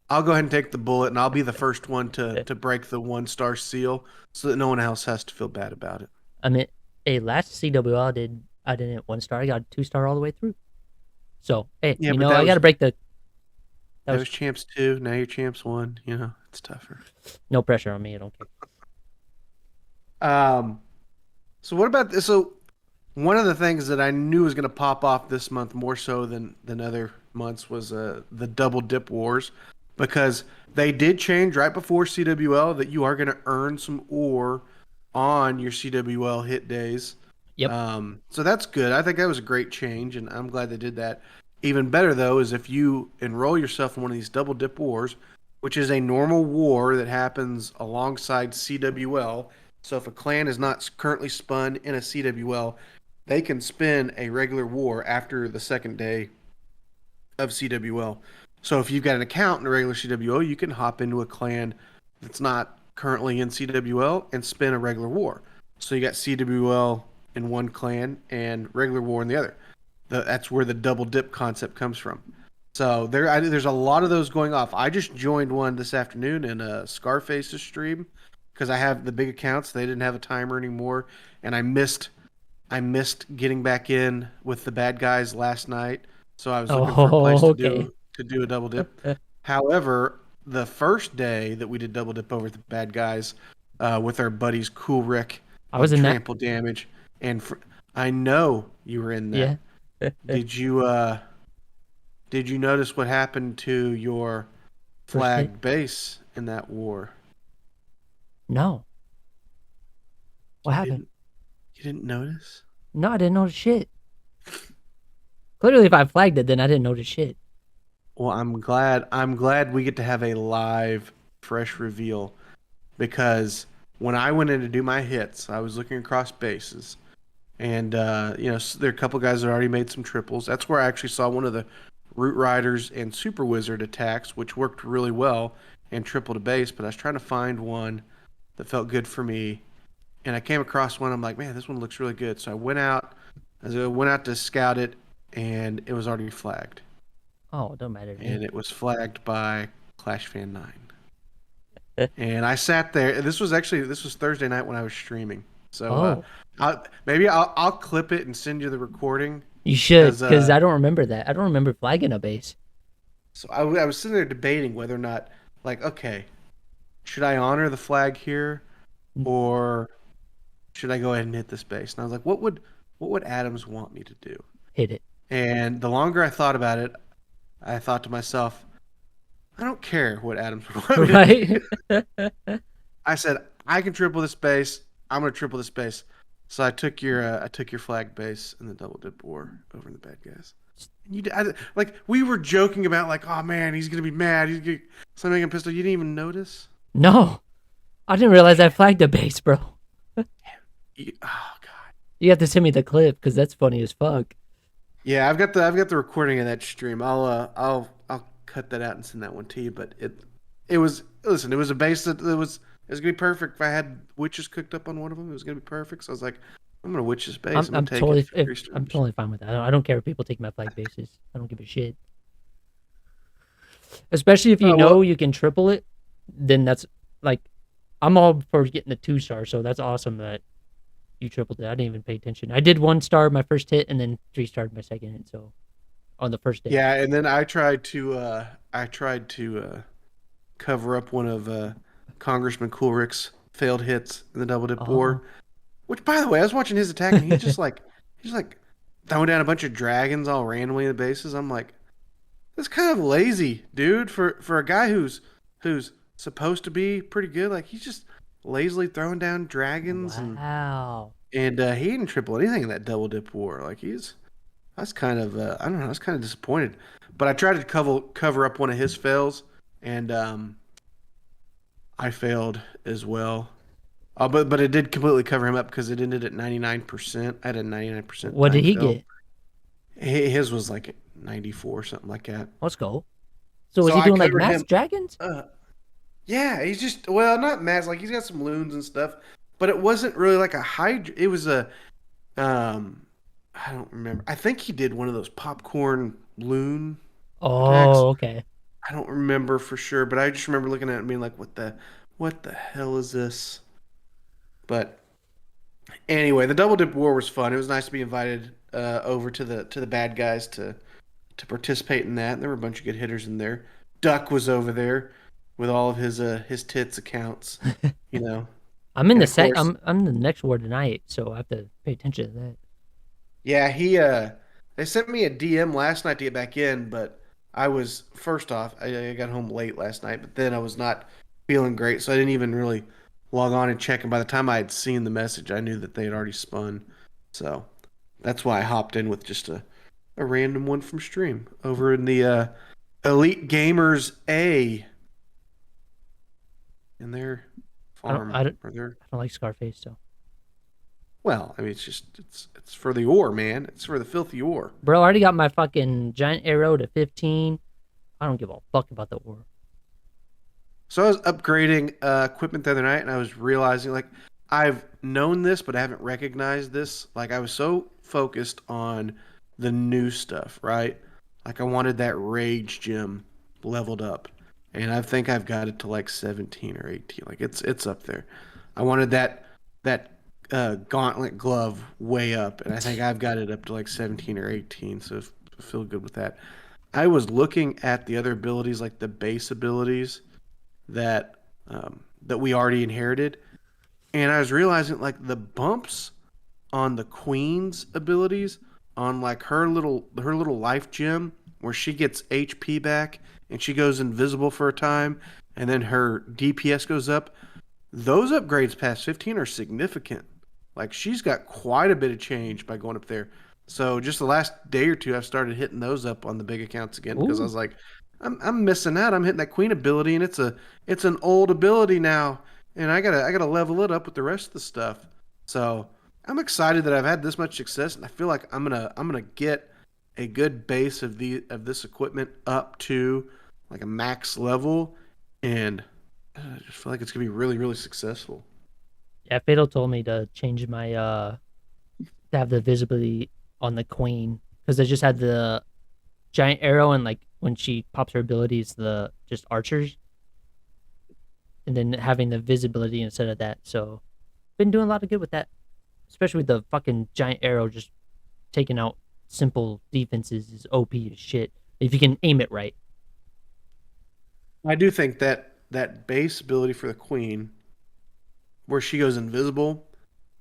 I'll go ahead and take the bullet, and I'll be the first one to break the 1 star seal, so that no one else has to feel bad about it. I mean, a last CWL I didn't 1 star. I got a 2 star all the way through. So hey, Yeah, but I got to break the. That that was was champs two. Now you're champs one. It's tougher. no pressure on me. I don't care. Um, so what about this? So one of the things that I knew was going to pop off this month more so than other months was the double dip wars, because they did change right before CWL that you are going to earn some ore on your CWL hit days. Yep. So that's good. I think that was a great change, and I'm glad they did that. Even better though is if you enroll yourself in one of these double dip wars, which is a normal war that happens alongside CWL. So if a clan is not currently spun in a CWL, they can spin a regular war after the second day of CWL. So if you've got an account in a regular CWL, you can hop into a clan that's not currently in CWL and spin a regular war. So you got CWL in one clan and regular war in the other. That's where the double dip concept comes from. So there's a lot of those going off. I just joined one this afternoon in a Scarface's stream because I have the big accounts. They didn't have a timer anymore, and I missed getting back in with the bad guys last night, so I was looking for a place Oh, okay. to do a double dip. However, the first day that we did double dip over the bad guys with our buddies Cool Rick I was of in that. Trample Damage, and I know you were in that. Yeah. Did you notice what happened to your First hit? flagged base in that war? No. What You happened? didn't notice? No, I didn't notice shit. Clearly, if I flagged it, then I didn't notice shit. Well, I'm glad we get to have a live fresh reveal, because when I went in to do my hits, I was looking across bases, and there are a couple guys that already made some triples. That's where I actually saw one of the Root Riders and Super Wizard attacks, which worked really well and tripled a base. But I was trying to find one that felt good for me, and I came across one. I'm like, man, this one looks really good. So I went out to scout it, and it was already flagged. Oh, it don't matter to And me. it was flagged by ClashFan9. And I sat there. This was Thursday night when I was streaming. So I'll clip it and send you the recording. You should, 'Cause, because I don't remember that. I don't remember flagging a base. So I was sitting there debating whether or not, like, okay, should I honor the flag here, or should I go ahead and hit this base? And I was like, what would Adams want me to do? Hit it. And the longer I thought about it, I thought to myself, I don't care what Adams would want me to do. Right? I said, I can triple this base. I'm gonna triple this base. So I took your flag base in the double dip war over the bad guys. And we were joking about, like, oh man, he's gonna be mad. He's gonna something him pistol. You didn't even notice. No. I didn't realize I flagged a base, bro. Oh god. You have to send me the clip, because that's funny as fuck. Yeah, I've got the recording of that stream. I'll cut that out and send that one to you. But it was a base that it was gonna be perfect. If I had witches cooked up on one of them, it was gonna be perfect. So I was like, I'm gonna witch this base. I'm gonna take it for I'm totally fine with that. I don't care if people take my flag bases. I don't give a shit. Especially if you know you can triple it, then that's like, I'm all for getting the 2 star. So that's awesome that you tripled it. I didn't even pay attention. I did 1 star my first hit, and then 3 starred my second hit. So on the first day. Yeah, and then I tried to cover up one of Congressman Coolrick's failed hits in the double dip Oh, war. Which, by the way, I was watching his attack and he's like throwing down a bunch of dragons all randomly in the bases. I'm like, that's kind of lazy, dude, for a guy who's supposed to be pretty good. Like he's just lazily throwing down dragons wow. and he didn't triple anything in that double dip war. Like that's kind of I don't know, I was kind of disappointed. But I tried to cover up one of his fails and I failed as well. But it did completely cover him up because it ended at 99%. I had a 99% What did time he fail. get? His was like 94, something like that. Let's go. So was So he I doing like covered mass him. dragons? Uh, yeah, he's just well, not mass. Like he's got some loons and stuff, but it wasn't really like a hydra. It was a um, I don't remember. I think he did one of those popcorn loon attacks. Oh, okay. I don't remember for sure, but I just remember looking at it and being like, what the hell is this? But anyway, the double dip war was fun. It was nice to be invited over to the bad guys to participate in that. There were a bunch of good hitters in there. Duck was over there with all of his tits accounts, you know. I'm in And the of course, I'm in the next war tonight, so I have to pay attention to that. yeah, they sent me a DM last night to get back in, but I was first off, I got home late last night, but then I was not feeling great, so I didn't even really log on and check. And by the time I had seen the message, I knew that they had already spun. So that's why I hopped in with just a random one from stream over in the Elite Gamers A in their farm or their I don't like Scarface, so well, I mean it's for the ore, man. It's for the filthy ore. bro, I already got my fucking giant arrow to 15. I don't give a fuck about the war. So I was upgrading equipment the other night, and I was realizing like I've known this, but I haven't recognized this. Like I was so focused on the new stuff, right? Like I wanted that rage gem leveled up, and I think I've got it to like 17 or 18. Like it's up there. I wanted that gauntlet glove way up, and I think I've got it up to like 17 or 18. So I feel good with that. I was looking at the other abilities, like the base abilities that that we already inherited, and I was realizing like the bumps on the queen's abilities on like her little life gem where she gets HP back and she goes invisible for a time, and then her DPS goes up. Those upgrades past 15 are significant. Like she's got quite a bit of change by going up there. So just the last day or two, I've started hitting those up on the big accounts again because I Ooh, was like, I'm missing out. I'm hitting that queen ability, and it's an old ability now, and I gotta level it up with the rest of the stuff. So I'm excited that I've had this much success, and I feel like I'm gonna get a good base of this equipment up to like a max level, and I just feel like it's gonna be really really successful. yeah, Fatal told me to change my to have the visibility on the queen because I just had the giant arrow and like when she pops her abilities, the just archers, and then having the visibility instead of that. So been doing a lot of good with that, especially with the fucking giant arrow just taking out simple defenses is OP as shit if you can aim it right. I do think that that base ability for the queen, where she goes invisible,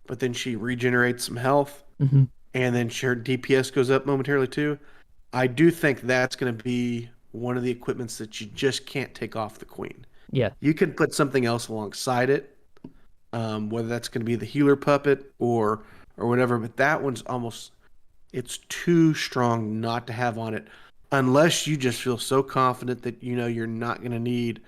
but then she regenerates some health, Hmm. and then her DPS goes up momentarily too. I do think that's going to be one of the equipments that you just can't take off the queen. Yeah, You can put something else alongside it, whether that's going to be the healer puppet or whatever. But that one's almost it's too strong not to have on it, unless you just feel so confident that you know you're not going to need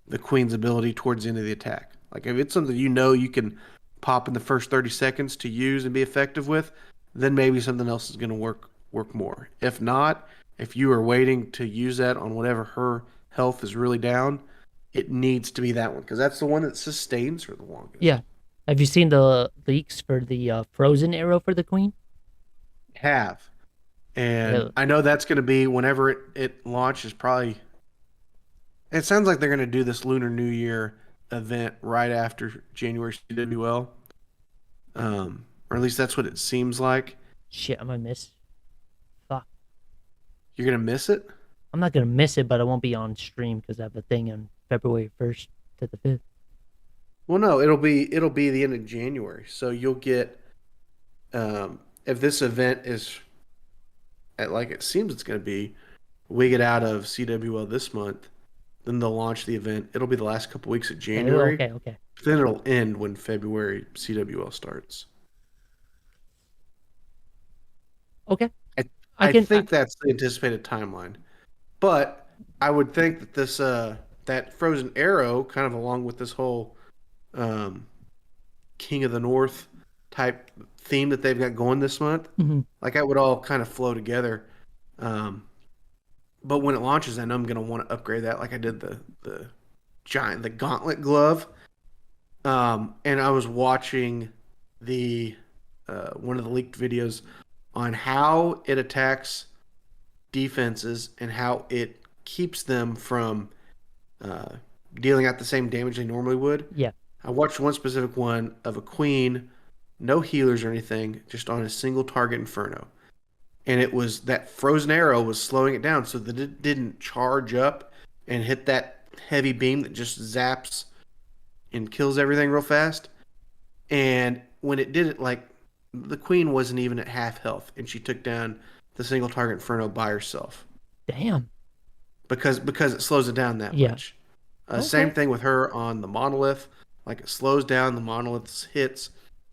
the queen's ability towards the end of the attack. Like if it's something you know you can pop in the first 30 seconds to use and be effective with, then maybe something else is going to work more. If not, if you are waiting to use that on whatever her health is really down, it needs to be that one because that's the one that sustains her the longest. yeah. Have you seen the leaks for the frozen arrow for the queen? Have. And Yeah, I know that's going to be whenever it launches, probably. It sounds like they're going to do this Lunar New Year event right after January CWL. Or at least that's what it seems like. shit, I'm gonna miss. Fuck, You're going to miss it? I'm not gonna miss it, but I won't be on stream because I have a thing on February 1st to the 5th. Well, no, it'll be the end of January. So you'll get if this event is like it seems it's going to be, we get out of CWL this month, then they'll launch the event. It'll be the last couple weeks of Oh, January. okay, okay. Then it'll end when February CWL starts. Okay. I I I can think that's the anticipated timeline. But I would think that this that Frozen Arrow, kind of along with this whole um, King of the North type theme that they've got going this month, mhm. like that would all kind of flow together. Um, but when it launches, I know I'm gonna want to upgrade that, like I did the Gauntlet glove. And I was watching the one of the leaked videos on how it attacks defenses and how it keeps them from uh, dealing out the same damage they normally would. Yeah. I watched one specific one of a queen, no healers or anything, just on a single target inferno. And it was that frozen arrow was slowing it down so that it didn't charge up and hit that heavy beam that just zaps and kills everything real fast. And when it did it, like the queen wasn't even at half health, and she took down the single target inferno by herself Damn. because it slows it down that Yeah. much. Same Okay. thing with her on the monolith. Like it slows down the monolith's hits,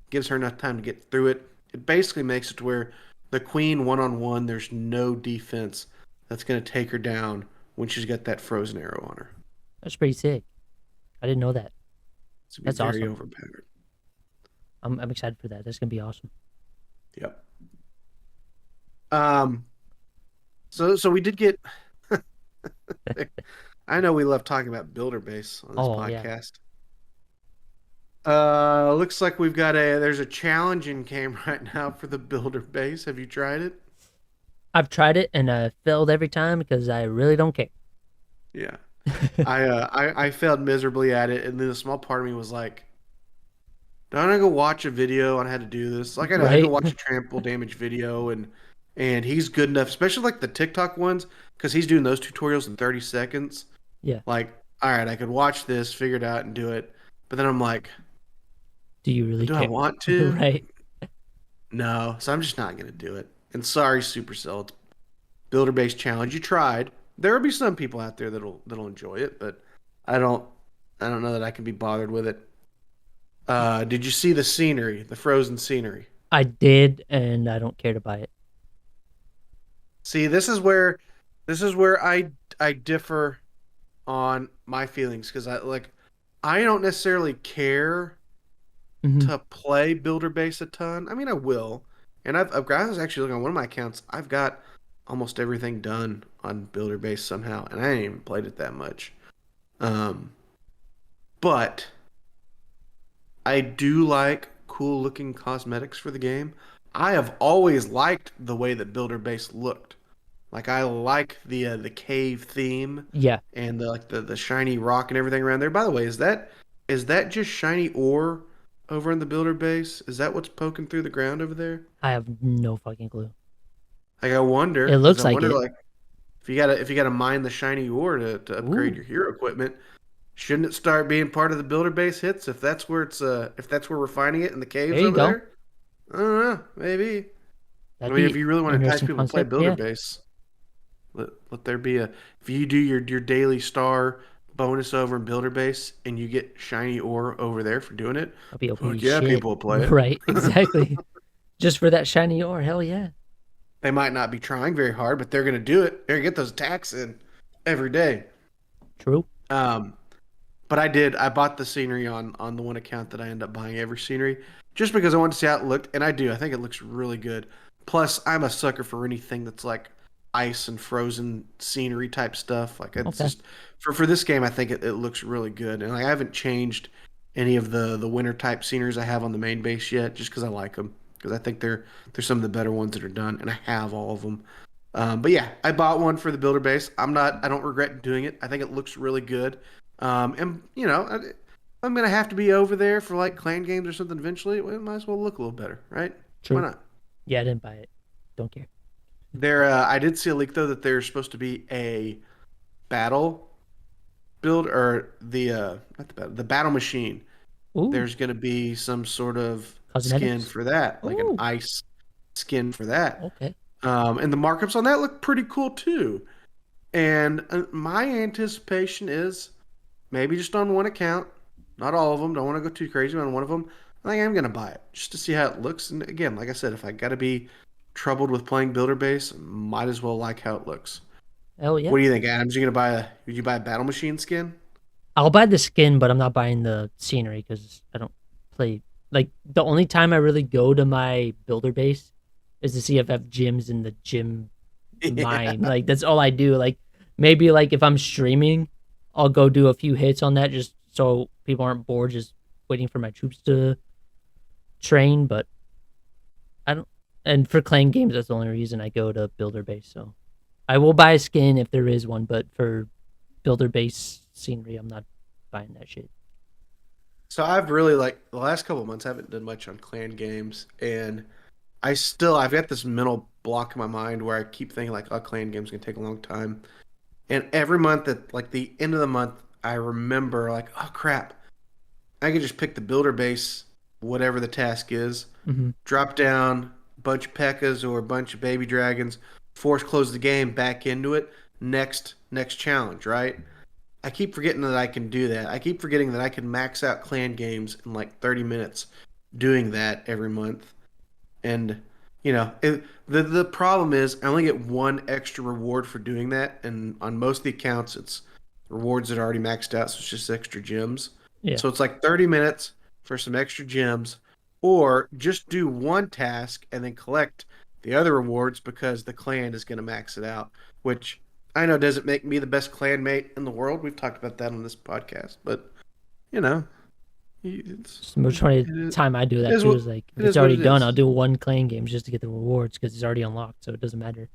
gives her enough time to get through it. It basically makes it to where the queen one on one, there's no defense that's going to take her down when she's got that frozen arrow on her. That's pretty sick. I didn't know that. It's going to That's be very awesome. overpowered. I'm excited for that. That's gonna be awesome. Yep. Um. So we did get. I know we love talking about builder base on this Oh yeah. podcast. Looks like there's a challenge in game right now for the builder base. Have you tried it? I've tried it and I failed every time because I really don't care. Yeah. I failed miserably at it, and then a small part of me was like, don't I go watch a video on how to do this? Like I go Right? watch a trample damage video, and he's good enough, especially like the TikTok ones, because he's doing those tutorials in 30 seconds. Yeah. Like, all right, I could watch this, figure it out, and do it. But then I'm like, Do you really do I care? want to? Right. No, so I'm just not gonna do it. And sorry, Supercell, it's builder based challenge. You tried. There will be some people out there that'll enjoy it, but I don't I don't know that I can be bothered with it. Did you see the scenery, the frozen scenery? I did, and I don't care to buy it. See, this is where I differ on my feelings because I don't necessarily care Hmm. to play builder base a ton. I mean, I will, and I was actually looking on one of my accounts. I've got almost everything done on builder base somehow, and I ain't even played it that much. Um, but I do like cool looking cosmetics for the game. I have always liked the way that builder base looked. Like I like the cave theme Yeah. and the shiny rock and everything around there. By the way, is that just shiny ore over in the builder base? Is that what's poking through the ground over there? I have no fucking clue. Like I wonder, It because looks I like wonder it. like if you gotta mine the shiny ore to upgrade Ooh. your hero equipment, shouldn't it start being part of the builder base hits if that's where we're finding it in the There caves you over go. there? I don't know, maybe. I That'd mean, if be you really want to entice interesting people to play concept. builder Yeah. base, let there be a if you do your daily star bonus over in builder base and you get shiny ore over there for doing it, I'll be opening fuck yeah, shit. people will play it. Right. Exactly. Just for that shiny ore. Hell yeah. They might not be trying very hard, but they're gonna do it. They're gonna get those attacks in every day. True. Um, but I bought the scenery on the one account that I end up buying every scenery just because I wanted to see how it looked, and I do. I think it looks really good. Plus, I'm a sucker for anything that's like ice and frozen scenery type stuff. Like it's Okay. just for this game, I think it looks really good, and like I haven't changed any of the winter type sceneries I have on the main base yet, just because I like them. Because I think they're some of the better ones that are done, and I have all of them. But yeah, I bought one for the builder base. I don't regret doing it. I think it looks really good. And I'm gonna have to be over there for like clan games or something eventually. Well, it might as well look a little better, right? Why True. not? Yeah, I didn't buy it. Don't care. I did see a leak though that there's supposed to be a battle build or the not the battle machine. Ooh, There's going to be some sort of skin cosmetics. for that, like an Ooh, ice skin for that. okay. And the markups on that look pretty cool too. And my anticipation is maybe just on one account, not all of them. Don't want to go too crazy on one of them. I think I'm going to buy it just to see how it looks. And again, like I said, if I got to be troubled with playing builder base, might as well like how it looks. Hell yeah. What do you think, Adams? You gonna buy a? Would you buy a battle machine skin? I'll buy the skin, but I'm not buying the scenery because I don't play. Like the only time I really go to my builder base is to see if I have gyms in the gym Yeah. mine. Like that's all I do. Like maybe like if I'm streaming, I'll go do a few hits on that just so people aren't bored just waiting for my troops to train. But I don't. And for clan games, that's the only reason I go to builder base. So I will buy a skin if there is one, but for builder base scenery, I'm not buying that shit. So I've really like the last couple of months. I haven't done much on clan games, and I've got this mental block in my mind where I keep thinking like, oh, clan games gonna take a long time. And every month at like the end of the month, I remember like, oh crap, I can just pick the builder base, whatever the task is, Hmm. drop down a bunch of pekkas or a bunch of baby dragons, force close the game, back into it. Next challenge, right? I keep forgetting that I can do that. I keep forgetting that I can max out clan games in like 30 minutes doing that every month. And the problem is I only get one extra reward for doing that, and on most of the accounts it's rewards that are already maxed out, so it's just extra gems. Yeah. So it's like 30 minutes for some extra gems, or just do one task and then collect the other rewards because the clan is going to max it out, which I know doesn't make me the best clan mate in the world. We've talked about that on this podcast, but you know, it's So majority of it the is, time I do it that is too what is like if it it's is what already it done, I'll is. do one clan game just to get the rewards because it's already unlocked, so it doesn't matter.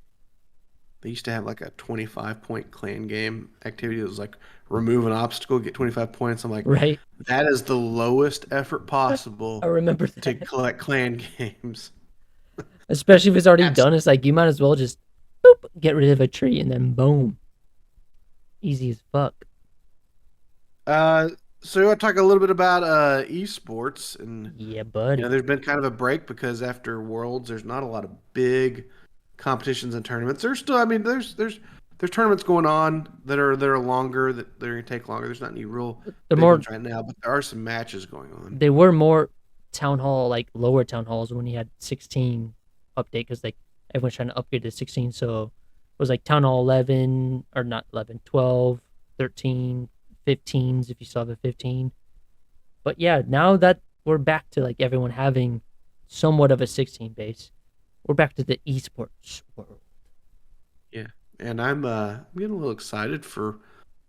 They used to have like a 25-point clan game activity. It was like remove an obstacle, get 25 points. I'm like, Right? that is the lowest effort I possible remember to that. collect clan games. Especially if it's already That's done, it's like you might as well just boop, get rid of a tree and then boom. Easy as fuck. uh so you want to talk a little bit about esports, and Yeah, buddy. there's been kind of a break because after Worlds there's not a lot of big competitions and tournaments. There's still, I mean, there's tournaments going on that are longer, that they're gonna take longer. There's not any real They're big more ones right now, but there are some matches going on. they were more town hall like lower town halls when you had 16 update because like everyone's trying to upgrade to 16, so it was like town hall 11 or not 11, 12, 13, 15s if you still have a 15. But yeah, now that we're back to like everyone having somewhat of a 16 base, we're back to the esports world. Yeah, and I'm getting a little excited for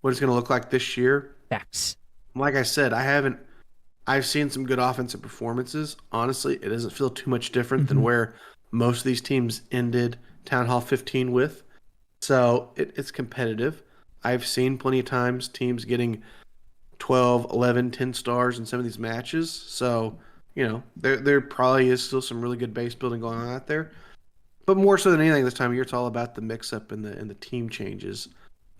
what it's going to look like this year. Facts. Like I said, I've seen some good offensive performances. Honestly, it doesn't feel too much different than Hmm. where most of these teams ended Town Hall 15 with. So it's competitive. I've seen plenty of times teams getting 12, 11, 10 stars in some of these matches. So, there probably is still some really good base building going on out there. But more so than anything this time of year, it's all about the mix up and the team changes.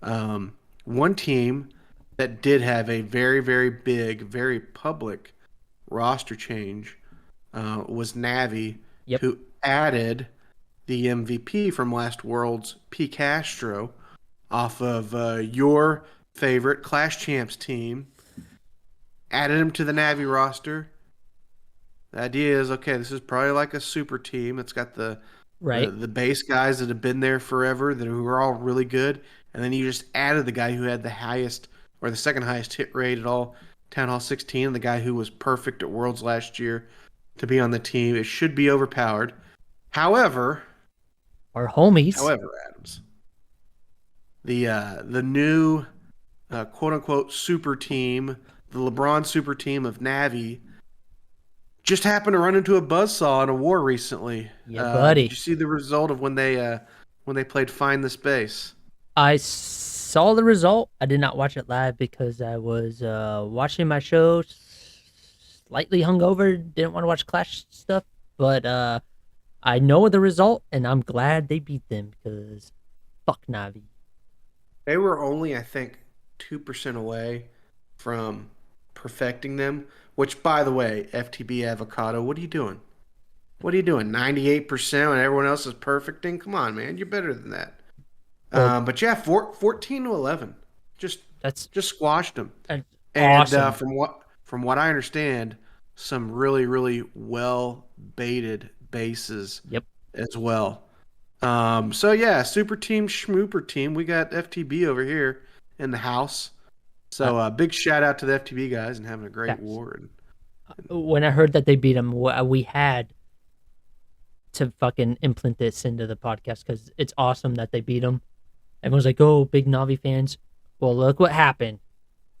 Um, One team that did have a very, very big, very public roster change was Navi, Yep. who added the MVP from last World's P. Castro off of your favorite Clash Champs team, added him to the Navi roster. The idea is, okay, this is probably like a super team. It's got the Right. the base guys that have been there forever, that who are all really good, and then you just added the guy who had the highest or the second highest hit rate at all Town Hall 16, the guy who was perfect at Worlds last year to be on the team. It should be overpowered. However, Our homies. however, Adams, the new quote unquote super team, the LeBron super team of Navi, just happened to run into a buzzsaw in a war recently. Yeah, Did buddy. you see the result of when they played Find the Space? I saw the result. I did not watch it live because I was watching my show, slightly hungover. Didn't want to watch Clash stuff, but I know the result, and I'm glad they beat them because fuck Navi. They were only, I think, 2% away from perfecting them. Which, by the way, FTB Avocado, what are you doing? What are you doing? 98% when everyone else is perfecting? Come on, man, you're better than that. Well, But yeah, 14-11, just that's just squashed them. that's And awesome. from what I understand, some really really well baited bases Yep. as well. So yeah, super team schmooper team. We got FTB over here in the house. Uh, So big shout out to the FTB guys and having a great facts. war. And When I heard that they beat them, we had to fucking implement this into the podcast because it's awesome that they beat them. Everyone's like, "Oh, big Navi fans." Well, look what happened.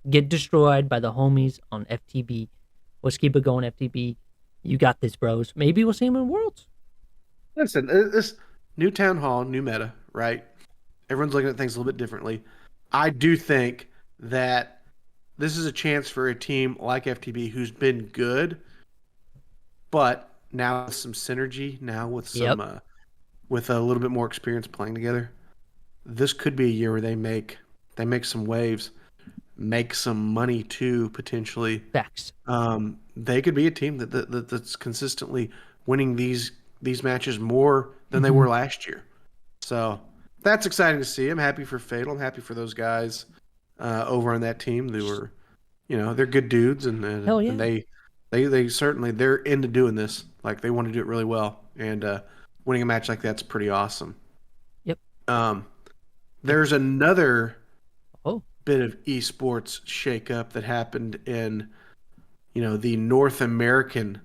Get destroyed by the homies on FTB. Let's keep it going, FTB. You got this, bros. Maybe we'll see them in Worlds. listen, this new town hall, new meta, right? Everyone's looking at things a little bit differently. I do think that this is a chance for a team like FTB who's been good, but now with some synergy, now with Yep. some with a little bit more experience playing together, this could be a year where they make some waves, make some money too potentially. Facts. They could be a team that's consistently winning these matches more than they Mm-hmm. were last year. So that's exciting to see. I'm happy for Fatal. I'm happy for those guys over on that team. They were, they're good dudes, Hell and yeah. they certainly they're into doing this. Like they want to do it really well, and winning a match like that's pretty awesome. Yep. Um, there's another Oh. bit of esports shakeup that happened in the North American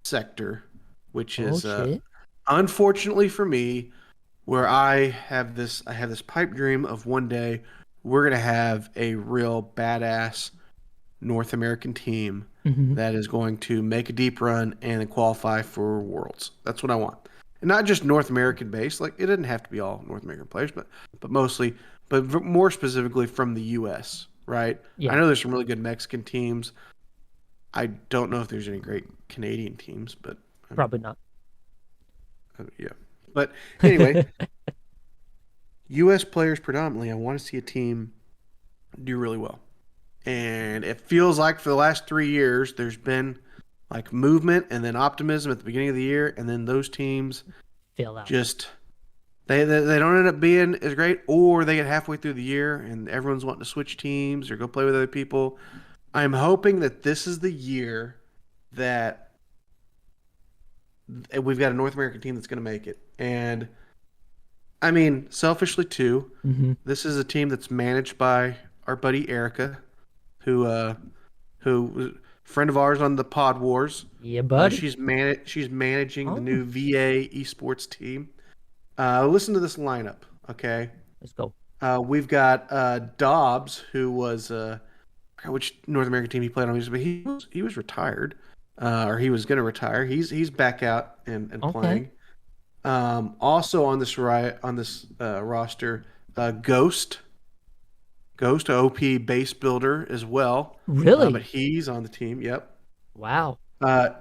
sector, which Oh is shit. unfortunately for me, where I have this pipe dream of one day we're gonna have a real badass North American team Mm-hmm. that is going to make a deep run and qualify for Worlds. That's what I want, and not just North American based. Like it doesn't have to be all North American players, but mostly, but more specifically from the U.S. Right? I Yeah. know there's some really good Mexican teams. I don't know if there's any great Canadian teams, but Probably not. yeah. But anyway, U.S. players predominantly, I want to see a team do really well. And it feels like for the last 3 years, there's been like movement and then optimism at the beginning of the year, and then those teams Fail out. just they don't end up being as great, or they get halfway through the year and everyone's wanting to switch teams or go play with other people. I'm hoping that this is the year that we've got a North American team that's going to make it. And I mean, selfishly too, Mm-hmm. this is a team that's managed by our buddy Erica, who was a friend of ours on the Pod Wars. Yeah, buddy. She's managing the Oh, new VA esports team. Listen to this lineup, okay? let's go. We've got Dobbs, who was I forgot which North American team he played on, but he was retired, or he was going to retire. He's back out and Okay. playing. Also on this roster, Ghost, a OP base builder as well, but Really? he's on the team. Yep. Wow.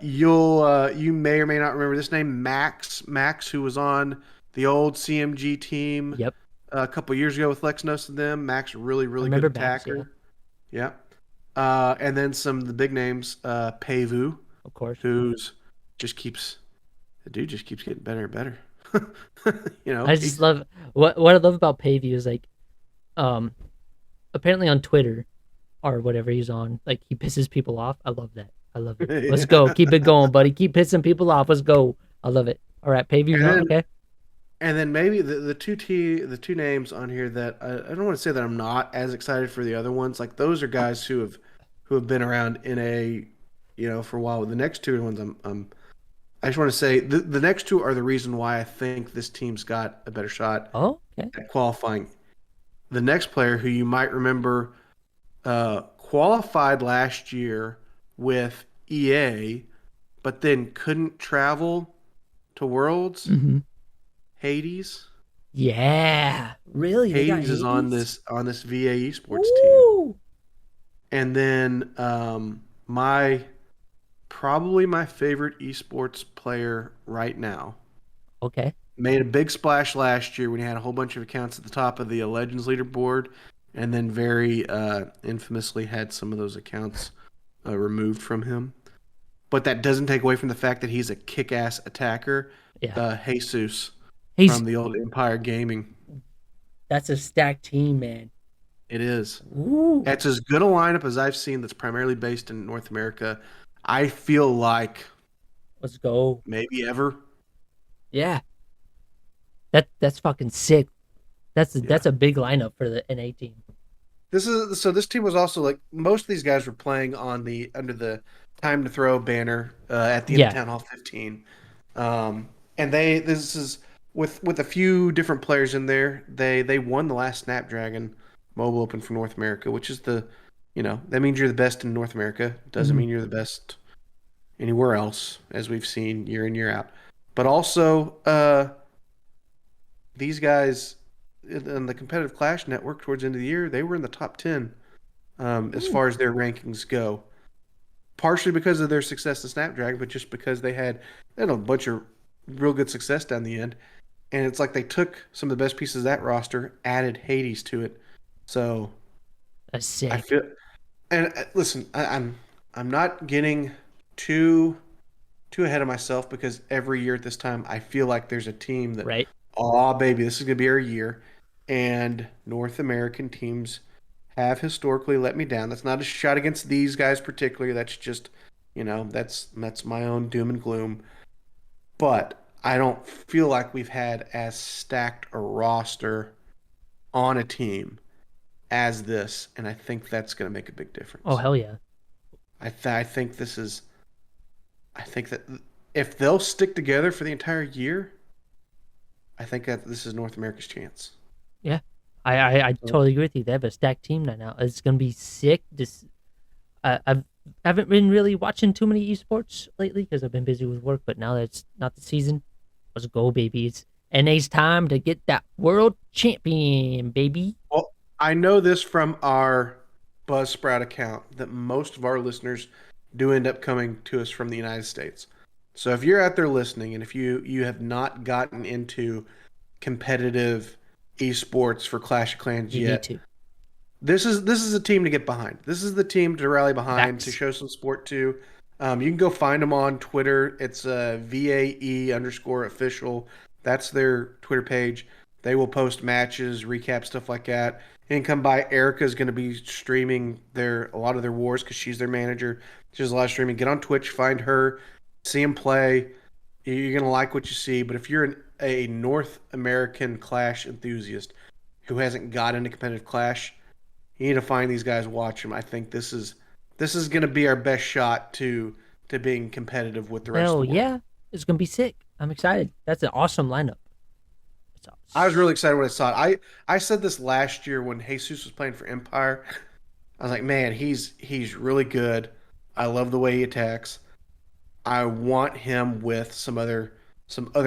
You may or may not remember this name, Max, who was on the old CMG team Yep. a couple years ago with Lexnos and them. Max, really I really good remember Max. Yeah. attacker. Yeah. And then some of the big names, Pevu, Of course. who's just keeps the dude just keeps getting better and better. I just love what I love about Pavey is like, um, apparently on Twitter or whatever he's on, like he pisses people off. I love that. I love it. Let's go. Keep it going, buddy. Keep pissing people off. Let's go. I love it. All right, Pavey's And on. then Okay. and then maybe the two names on here that I don't want to say that I'm not as excited for the other ones. Like those are guys who have been around in for a while. The next two ones I just want to say the next two are the reason why I think this team's got a better shot Oh, okay. at qualifying. The next player who you might remember qualified last year with EA, but then couldn't travel to Worlds. Mm-hmm. Hades. Yeah. Really? They got Hades is on Hades? this VA esports team. Ooh. And then probably my favorite esports player right now Okay. made a big splash last year when he had a whole bunch of accounts at the top of the Legends leaderboard, and then very infamously had some of those accounts removed from him. But that doesn't take away from the fact that he's a kick-ass attacker. Yeah. Jesus He's from the old Empire Gaming. That's a stacked team, man. It is. Ooh. That's as good a lineup as I've seen that's primarily based in North America. I feel like Let's go. maybe ever. Yeah. That's fucking sick. That's a big lineup for the NA team. This team was also like most of these guys were playing on the under the time to throw banner at the end of Town Hall 15. And this is with a few different players in there. They won the last Snapdragon Mobile Open for North America, which is that means you're the best in North America. Doesn't mean you're the best anywhere else, as we've seen year in year out. But also, these guys in the competitive Clash network towards the end of the year, they were in the top 10 as far as their rankings go. Partially because of their success in Snapdragon, but just because they had a bunch of real good success down the end. And it's like they took some of the best pieces of that roster, added Hades to it. So That's sick. I feel, and listen, I'm not getting too ahead of myself because every year at this time I feel like there's a team that, Right. oh baby, this is gonna be our year, and North American teams have historically let me down. That's not a shot against these guys particularly. That's just, that's my own doom and gloom. But I don't feel like we've had as stacked a roster on a team as this, and I think that's going to make a big difference. Oh hell yeah. I think this is. I think that if they'll stick together for the entire year, I think that this is North America's chance. Yeah. I totally agree with you. They have a stacked team now. It's gonna be sick. I haven't been really watching too many esports lately because I've been busy with work. But now that it's not the season, let's go, baby! It's NA's time to get that world champion, baby. Well, I know this from our Buzzsprout account that most of our listeners do end up coming to us from the United States. So if you're out there listening, and if you have not gotten into competitive esports for Clash of Clans You yet, need to. this is a team to get behind. This is the team to rally behind, Facts. to show some support to. You can go find them on Twitter. It's VAE_official. That's their Twitter page. They will post matches, recap, stuff like that. And come by. Erica's going to be streaming a lot of their wars because she's their manager. She does a lot of streaming. Get on Twitch, find her, see them play. You're going to like what you see. But if you're a North American Clash enthusiast who hasn't got into competitive Clash, you need to find these guys, watch them. I think this is going to be our best shot to being competitive with the rest Hell of the world. yeah, it's gonna be sick. I'm excited. That's an awesome lineup. I was really excited when I saw it. I said this last year when Jesus was playing for Empire. I was like, man, he's really good. I love the way he attacks. I want him with some other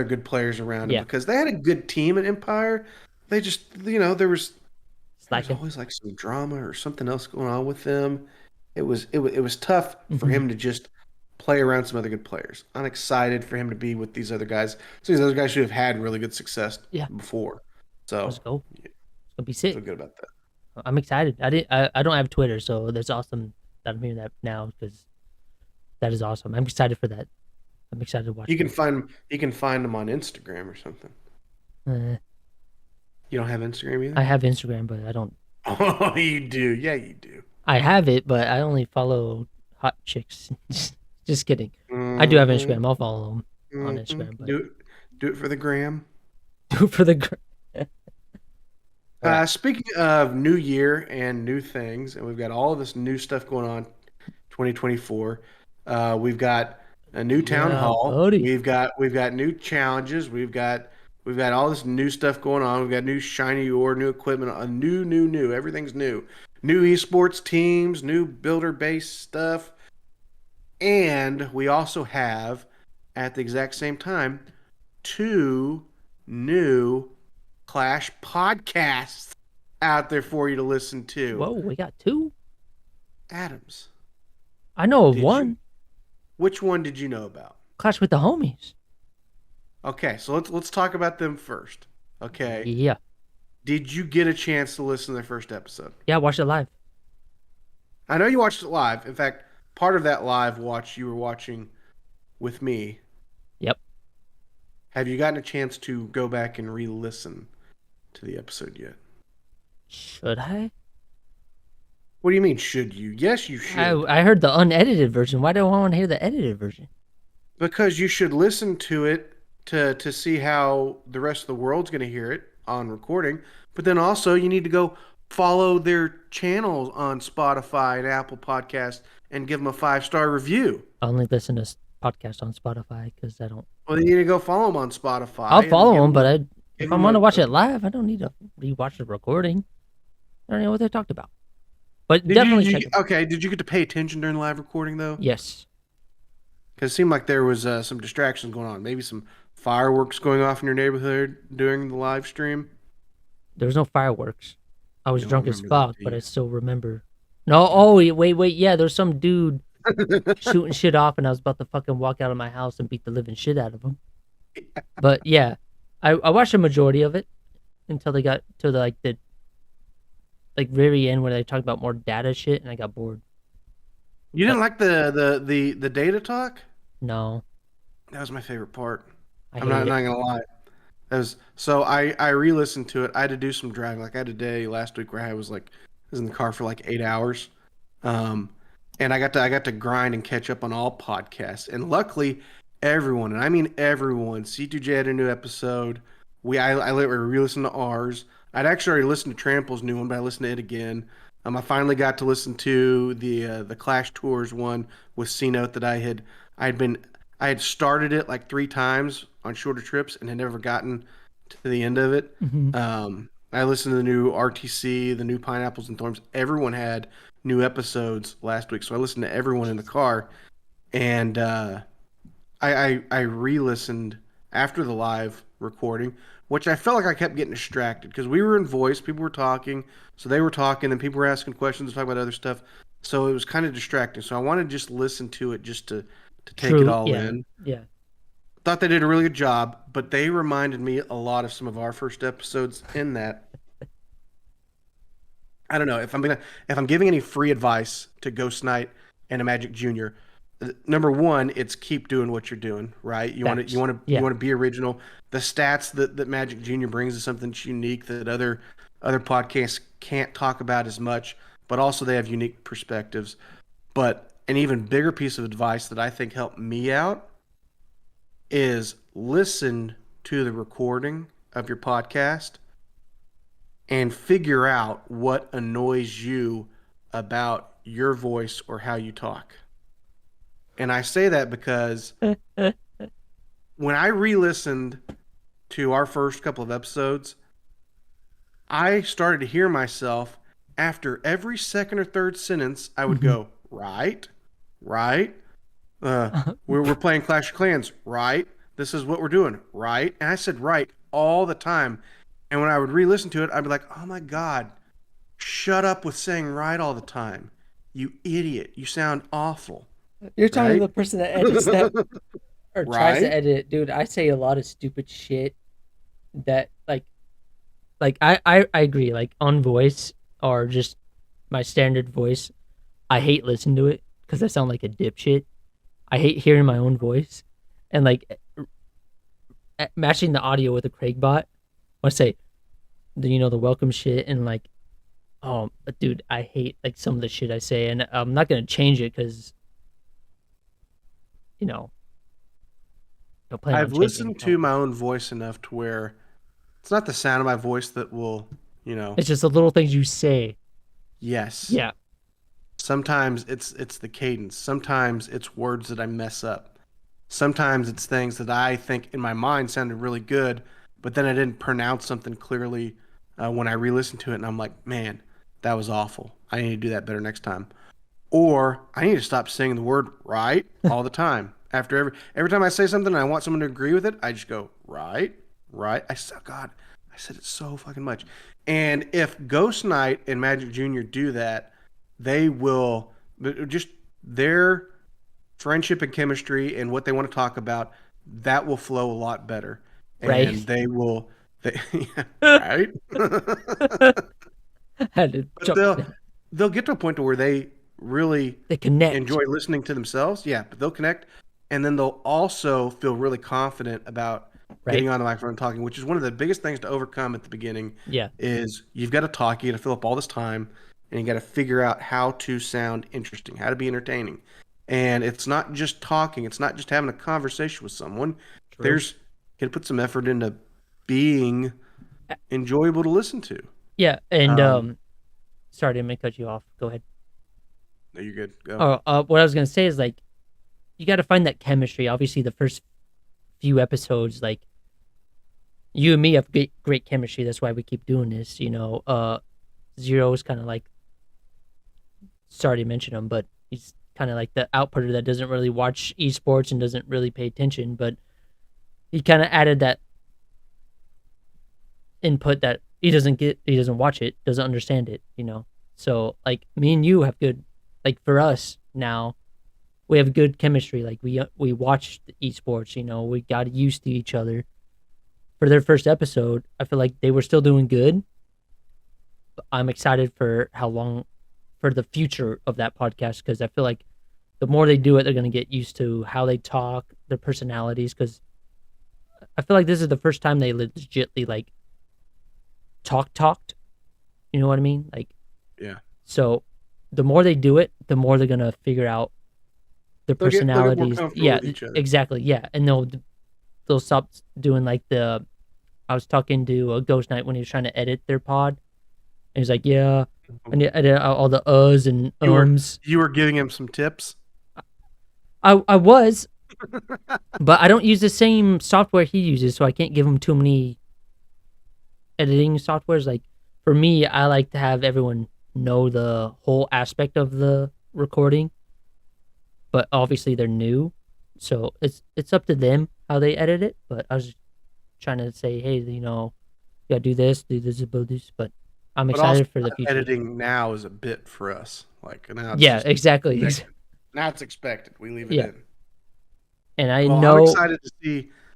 good players around him because they had a good team at Empire. They just, there was always like some drama or something else going on with them. It was tough for him to just play around some other good players. I'm excited for him to be with these other guys. So these other guys should have had really good success before. So let's go. It's gonna be sick. Feel good about that. I'm excited. I don't have Twitter, so that's awesome that I'm hearing that now because that is awesome. I'm excited for that. I'm excited to watch. You can find them on Instagram or something. You don't have Instagram either? I have Instagram, but I don't. Oh, you do. Yeah, you do. I have it, but I only follow hot chicks. Just kidding. I do have Instagram. I'll follow them on Instagram. But... Do it for the gram. Do it for the gram. Speaking of new year and new things, and we've got all of this new stuff going on 2024. We've got a new town hall. Buddy. We've got new challenges. We've got all this new stuff going on. We've got new shiny ore, new equipment, a new. Everything's new. New esports teams, new builder-based stuff. And we also have, at the exact same time, 2 new Clash podcasts out there for you to listen to. Whoa, we got 2? Adams. I know of one. Which one did you know about? Clash with the Homies. Okay, so let's talk about them first. Okay. Yeah. Did you get a chance to listen to the first episode? Yeah, I watched it live. I know you watched it live. In fact, part of that live watch you were watching with me. Yep. Have you gotten a chance to go back and re-listen to the episode yet? Should I? What do you mean, should you? Yes, you should. I heard the unedited version. Why do I want to hear the edited version? Because you should listen to it to see how the rest of the world's going to hear it on recording. But then also you need to go follow their channels on Spotify and Apple Podcasts and give them a 5-star review. I only listen to podcasts on Spotify because I don't. Well, you need to go follow them on Spotify. I'll and follow give them, but give if I them want to a- watch it live, I don't need to rewatch the recording. I don't know what they talked about. But Did definitely you, check it. okay, did you get to pay attention during the live recording though? Yes. Because it seemed like there was some distractions going on. Maybe some fireworks going off in your neighborhood during the live stream. There was no fireworks. I was You don't drunk as remember that, fuck, do but you? I still remember. No, oh, wait. Yeah, there's some dude shooting shit off, and I was about to fucking walk out of my house and beat the living shit out of him. But yeah, I watched the majority of it until they got to the very end where they talked about more data shit, and I got bored. You didn't like the data talk? No, That was my favorite part. I I'm hate not it. gonna lie. That was so I re-listened to it. I had to do some driving. Like I had a day last week where I was in the car for like 8 hours. Um, and I got to grind and catch up on all podcasts. And luckily, everyone, and I mean everyone, C2J had a new episode. I literally re-listened to ours. I'd actually already listened to Trample's new one, but I listened to it again. I finally got to listen to the Clash Tours one with C Note that I'd been I had started it like 3 times on shorter trips and had never gotten to the end of it. Mhm. I listened to the new RTC, the new Pineapples and Thorns. Everyone had new episodes last week, so I listened to everyone in the car, and I re-listened after the live recording, which I felt like I kept getting distracted because we were in voice, people were talking, so they were talking, and people were asking questions, talking about other stuff, so it was kind of distracting. So I wanted to just listen to it just to take it True. all Yeah. in. Yeah. Thought they did a really good job, but they reminded me a lot of some of our first episodes in that. I don't know if I'm giving any free advice to Ghost Knight and a Magic Junior. Number one, it's keep doing what you're doing, right? Facts. You Yeah. want to be original. The stats that Magic Junior brings is something that's unique that other podcasts can't talk about as much, but also they have unique perspectives. But an even bigger piece of advice that I think helped me out is listen to the recording of your podcast and figure out what annoys you about your voice or how you talk. And I say that because when I re-listened to our first couple of episodes, I started to hear myself after every second or third sentence. I would Mhm. go, right, right. We're playing Clash of Clans, right? This is what we're doing, right? And I said right all the time. And when I would re-listen to it, I'd be like, oh my God, shut up with saying right all the time. You idiot. You sound awful. You're talking to Right? the person that edits that or tries to Right? edit it, dude. I say a lot of stupid shit that I agree. Like on voice or just my standard voice, I hate listening to it because I sound like a dipshit. I hate hearing my own voice, and matching the audio with a Craigbot. When I say the welcome shit and but dude, I hate like some of the shit I say, and I'm not gonna change it because you know don't plan on I've changing listened it. to my own voice enough to where it's not the sound of my voice that will, It's just the little things you say. yes. Yeah, Sometimes it's the cadence. Sometimes it's words that I mess up. Sometimes it's things that I think in my mind sounded really good, but then I didn't pronounce something clearly when I re-listened to it, and I'm like, man, that was awful. I need to do that better next time. Or I need to stop saying the word right all the time. After every time I say something and I want someone to agree with it, I just go right, right. God, I said it so fucking much. And if Ghost Knight and Magic Junior do that, they will just their friendship and chemistry and what they want to talk about that will flow a lot better, right. and they will Yeah, right. Had to But jump. they'll get to a point to where they really They connect, enjoy listening to themselves. Yeah, but they'll connect, and then they'll also feel really confident about getting right? on the microphone and talking, which is one of the biggest things to overcome at the beginning. Yeah, Is you've got to talk, you got to fill up all this time, and you got to figure out how to sound interesting, how to be entertaining. And it's not just talking, it's not just having a conversation with someone. true. There's got to put some effort into being enjoyable to listen to. Yeah, and Um, sorry, I didn't mean to cut you off. Go ahead. no, you're good. Go. Oh, what I was gonna say is like you got to find that chemistry. Obviously, the first few episodes, like you and me have great chemistry. That's why we keep doing this. Zero is kind of like sorry to mention him, but he's kind of like the outputter that doesn't really watch esports and doesn't really pay attention. But he kind of added that input that he doesn't get. He doesn't watch it, doesn't understand it. So like me and you have good. Like for us now, we have good chemistry. Like we watch the esports. We got used to each other. For their first episode, I feel like they were still doing good. I'm excited for how long, for the future of that podcast, because I feel like the more they do it, they're gonna get used to how they talk, their personalities. Because I feel like this is the first time they legitly like talked. You know what I mean? Like, Yeah. so the more they do it, the more they're gonna figure out their They'll get more personalities. comfortable Yeah, with each other. exactly. Yeah, and they'll stop doing like the. I was talking to a Ghost Knight when he was trying to edit their pod, and he's like, "Yeah, I need to edit out all the uhs and You were ums." you were giving him some tips. I was, but I don't use the same software he uses, so I can't give him too many editing softwares. Like for me, I like to have everyone know the whole aspect of the recording, but obviously they're new, so it's up to them how they edit it. But I was trying to say, hey, you gotta do this, about this. But I'm But also, excited for the future. editing now is a bit for us. Like now it's Yeah, just exactly. expected. Now it's expected. We leave it Yeah, in. and I Well, know.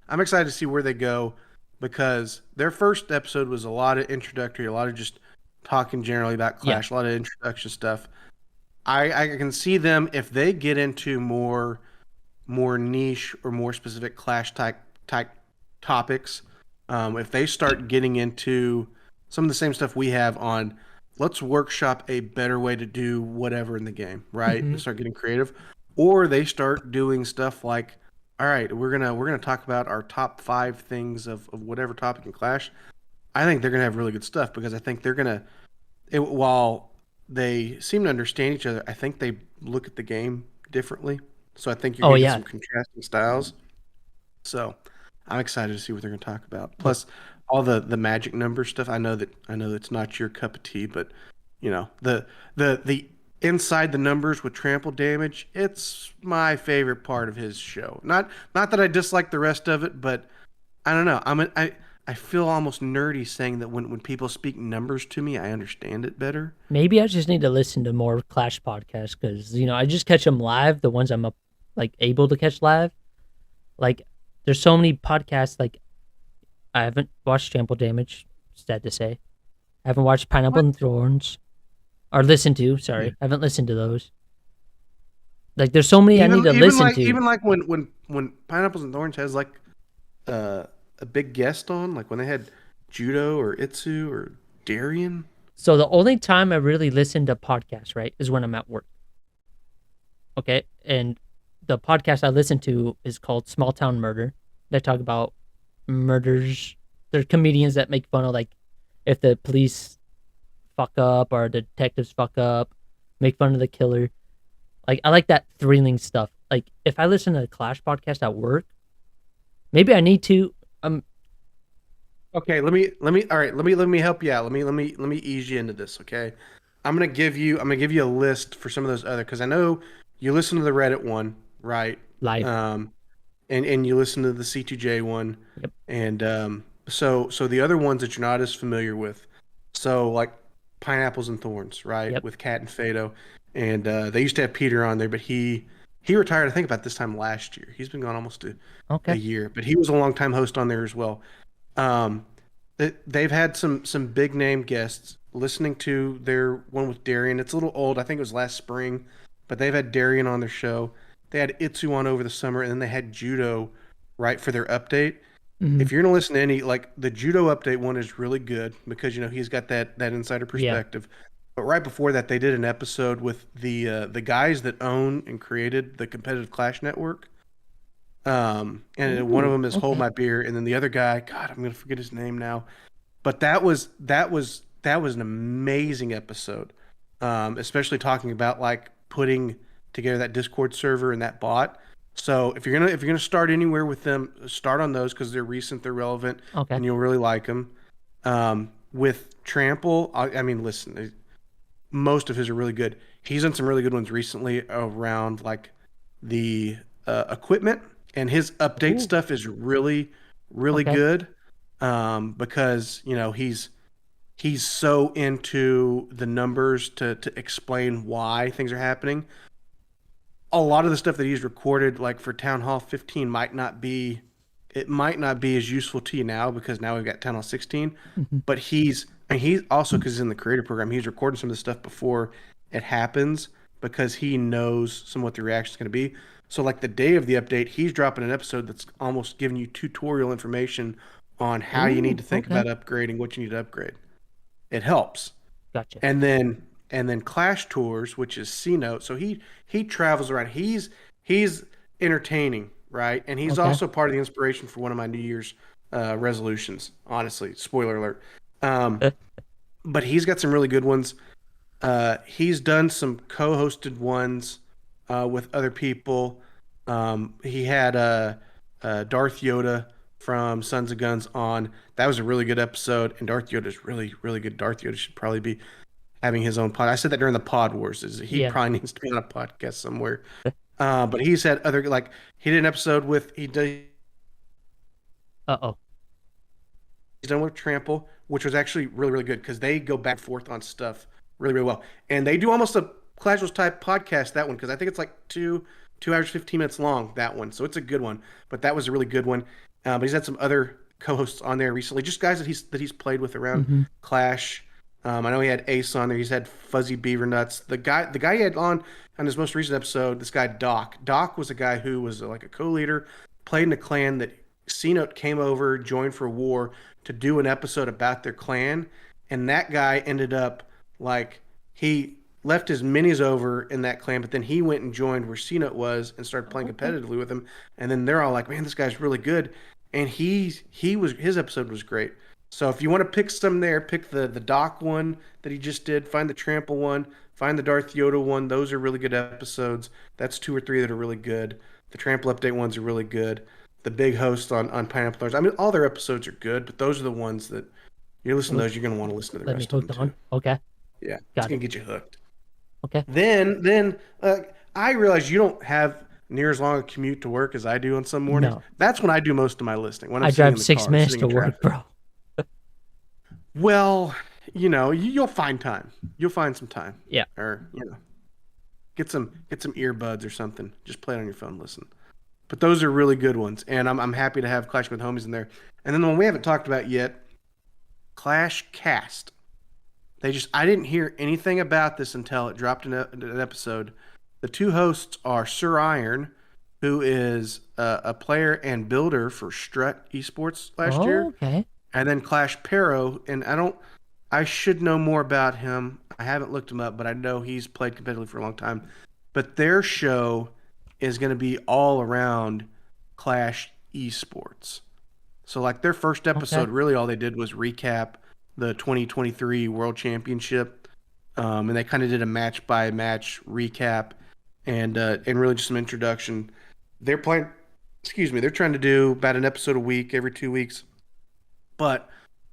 I'm excited to see where they go because their first episode was a lot of introductory, a lot of just talking generally about Yeah, Clash, a lot of introduction stuff. I can see them if they get into more niche or more specific Clash type topics. If they start getting into some of the same stuff we have on, let's workshop a better way to do whatever in the game, right? hmm And start getting creative, or they start doing stuff like, all right, we're gonna talk about our top 5 things of whatever topic in Clash. I think they're gonna have really good stuff because I think they're gonna while they seem to understand each other, I think they look at the game differently. So I think you're Oh gonna get yeah, some contrasting styles. So I'm excited to see what they're going to talk about. but Plus, all the magic number stuff. I know it's not your cup of tea, but the inside the numbers with trample damage. It's my favorite part of his show. Not that I dislike the rest of it, but I don't know. I feel almost nerdy saying that when people speak numbers to me, I understand it better. maybe I just need to listen to more Clash podcasts because I just catch them live. The ones I'm like able to catch live. Like there's so many podcasts. Like I haven't watched Trample Damage. Sad to say, I haven't watched Pineapple What? and Thorns or listened to. Yeah. Sorry, I haven't listened to those. Like there's so many I need to listen to. Even like when Pineapples and Thorns has like uh, a big guest on, like when they had Judo or Itsu or Darian. So the only time I really listen to podcasts, right, is when I'm at work. Okay, and the podcast I listen to is called Small Town Murder. They talk about murders. They're comedians that make fun of like if the police fuck up or the detectives fuck up, make fun of the killer. Like I like that thrilling stuff. Like if I listen to a Clash podcast at work, maybe I need to. Okay, all right, let me help you out. Let me ease you into this, okay? I'm gonna give you a list for some of those other because I know you listen to the Reddit one, right? Live. Um, and you listen to the C2J one, Yep. and so the other ones that you're not as familiar with, so like Pineapples and Thorns, right? Yep. With Cat and Fado, and they used to have Peter on there, but he retired I think about this time last year. He's been gone almost a Okay. year, but he was a long time host on there as well. Um, they've had some big name guests. Listening to their one with Darian, it's a little old. I think it was last spring, but they've had Darian on their show. They had Itsu on over the summer, and then they had Judo right for their update. Hmm. If you're gonna listen to any, like the Judo update one is really good because he's got that insider Yeah. perspective. But right before that, they did an episode with the guys that own and created the competitive Clash network. And one of Ooh, them is Hold okay. My Beer, and then the other guy, God, I'm gonna forget his name now. But that was an amazing episode, especially talking about like putting together that Discord server and that bot. So if you're gonna start anywhere with them, start on those because they're recent, they're relevant, Okay. and you'll really like them. With Trample, I mean, listen, most of his are really good. He's done some really good ones recently around like the equipment, and his update Ooh, stuff is really okay. good because he's so into the numbers to explain why things are happening. A lot of the stuff that he's recorded, like for Town Hall 15, might not be as useful to you now because now we've got Town Hall 16. Hmm. But he's also because he's in the creator program, he's recording some of the stuff before it happens because he knows some of what the reaction is going to be. So like the day of the update, he's dropping an episode that's almost giving you tutorial information on how you need Ooh, to think okay. about upgrading, what you need to upgrade. It helps. Gotcha. And then Clash Tours, which is C Note. So he travels around. He's entertaining, right? And he's Okay. also part of the inspiration for one of my New Year's resolutions. Honestly, spoiler alert. Um, but he's got some really good ones. He's done some co-hosted ones with other people. He had Darth Yoda from Sons of Guns on. That was a really good episode, and Darth Yoda is really, really good. Darth Yoda should probably be having his own pod. I said that during the Pod Wars. Is he Yeah. probably needs to be on a podcast somewhere. But he's had other like he did an episode with Uh-oh. he's done with Trample, which was actually really, really good because they go back and forth on stuff really, really well. And they do almost a Clashuals type podcast, that one, because I think it's like 2 hours, 15 minutes long, that one. So it's a good one. But that was a really good one. But he's had some other co-hosts on there recently, just guys that he's played with around Hmm. Clash. I know he had Ace on there. He's had Fuzzy Beaver Nuts. The guy he had on his most recent episode, this guy Doc. Doc was a guy who was like a co-leader, played in a clan that C Note came over, joined for war to do an episode about their clan, and that guy ended up like he left his minis over in that clan, but then he went and joined where C Note was and started playing Okay. competitively with him, and then they're all like, "Man, this guy's really good," and he was his episode was great. So if you want to pick some there, pick the Doc one that he just did, find the Trample one, find the Darth Yoda one. Those are really good episodes. That's two or three that are really good. The Trample update ones are really good. The big host on Pineapple Thorns. I mean, all their episodes are good, but those are the ones that you're listening to It'll those, you're gonna want to listen to the let me rest of them hooked too. on. Okay. Yeah, it's Got gonna it. get you hooked. Okay. Then I realize you don't have near as long a commute to work as I do on some mornings. No. That's when I do most of my listening, when I'm I sitting drive in the six car, minutes sitting to in work, traffic. bro. Well, you'll find time. You'll find some time, Yeah. or get some earbuds or something. Just play it on your phone, listen. But those are really good ones, and I'm happy to have Clash with Homies in there. And then the one we haven't talked about yet, Clash Cast. I didn't hear anything about this until it dropped in an episode. The two hosts are Sir Iron, who is a player and builder for Strut Esports last Oh, year, okay. and then Clash Pero. And I should know more about him. I haven't looked him up, but I know he's played competitively for a long time. But their show is going to be all around Clash Esports. So like their first Okay. episode, really all they did was recap the 2023 World Championship, and they kind of did a match by match recap, and really just some introduction. They're playing, excuse me, they're trying to do about an episode a week, every 2 weeks. But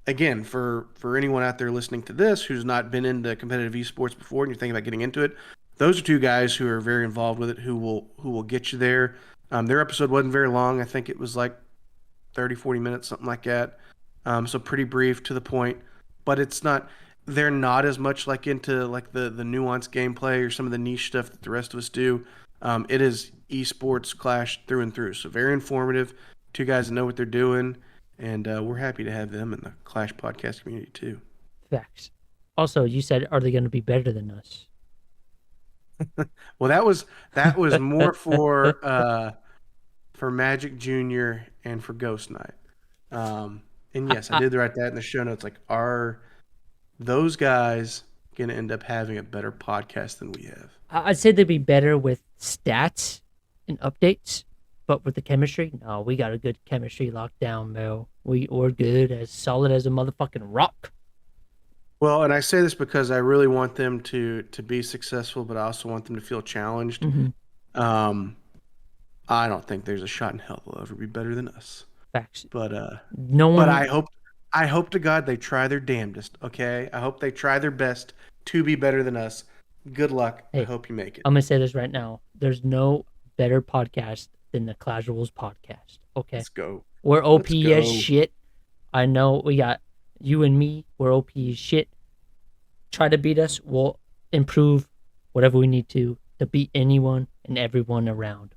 again, for anyone out there listening to this who's not been into competitive esports before and you're thinking about getting into it, those are two guys who are very involved with it who will get you there. Their episode wasn't very long. I think it was like 30, 40 minutes, something like that. So pretty brief to the point, but they're not as much like into like the nuanced gameplay or some of the niche stuff that the rest of us do. It is esports Clash through and through. So very informative. Two guys that know what they're doing, and we're happy to have them in the Clash podcast community too. Facts. Also, you said, are they going to be better than us? Well, that was more for Magic Junior and for Ghost Knight. And yes, I did write that in the show notes. Like, are those guys going to end up having a better podcast than we have? I'd say they'd be better with stats and updates, but with the chemistry, no, we got a good chemistry locked down, bro. We're good, as solid as a motherfucking rock. Well, and I say this because I really want them to be successful, but I also want them to feel challenged. I don't think there's a shot in hell they'll ever be better than us. Facts. But No one. but I hope to God they try their damnedest. Okay, I hope they try their best to be better than us. Good luck. Hey, I hope you make it. I'm gonna say this right now. There's no better podcast than the Clashuals podcast. Okay, Let's go. we're OP Let's go. as shit. I know we got you and me. We're OP as shit. Try to beat us. We'll improve whatever we need to beat anyone and everyone around.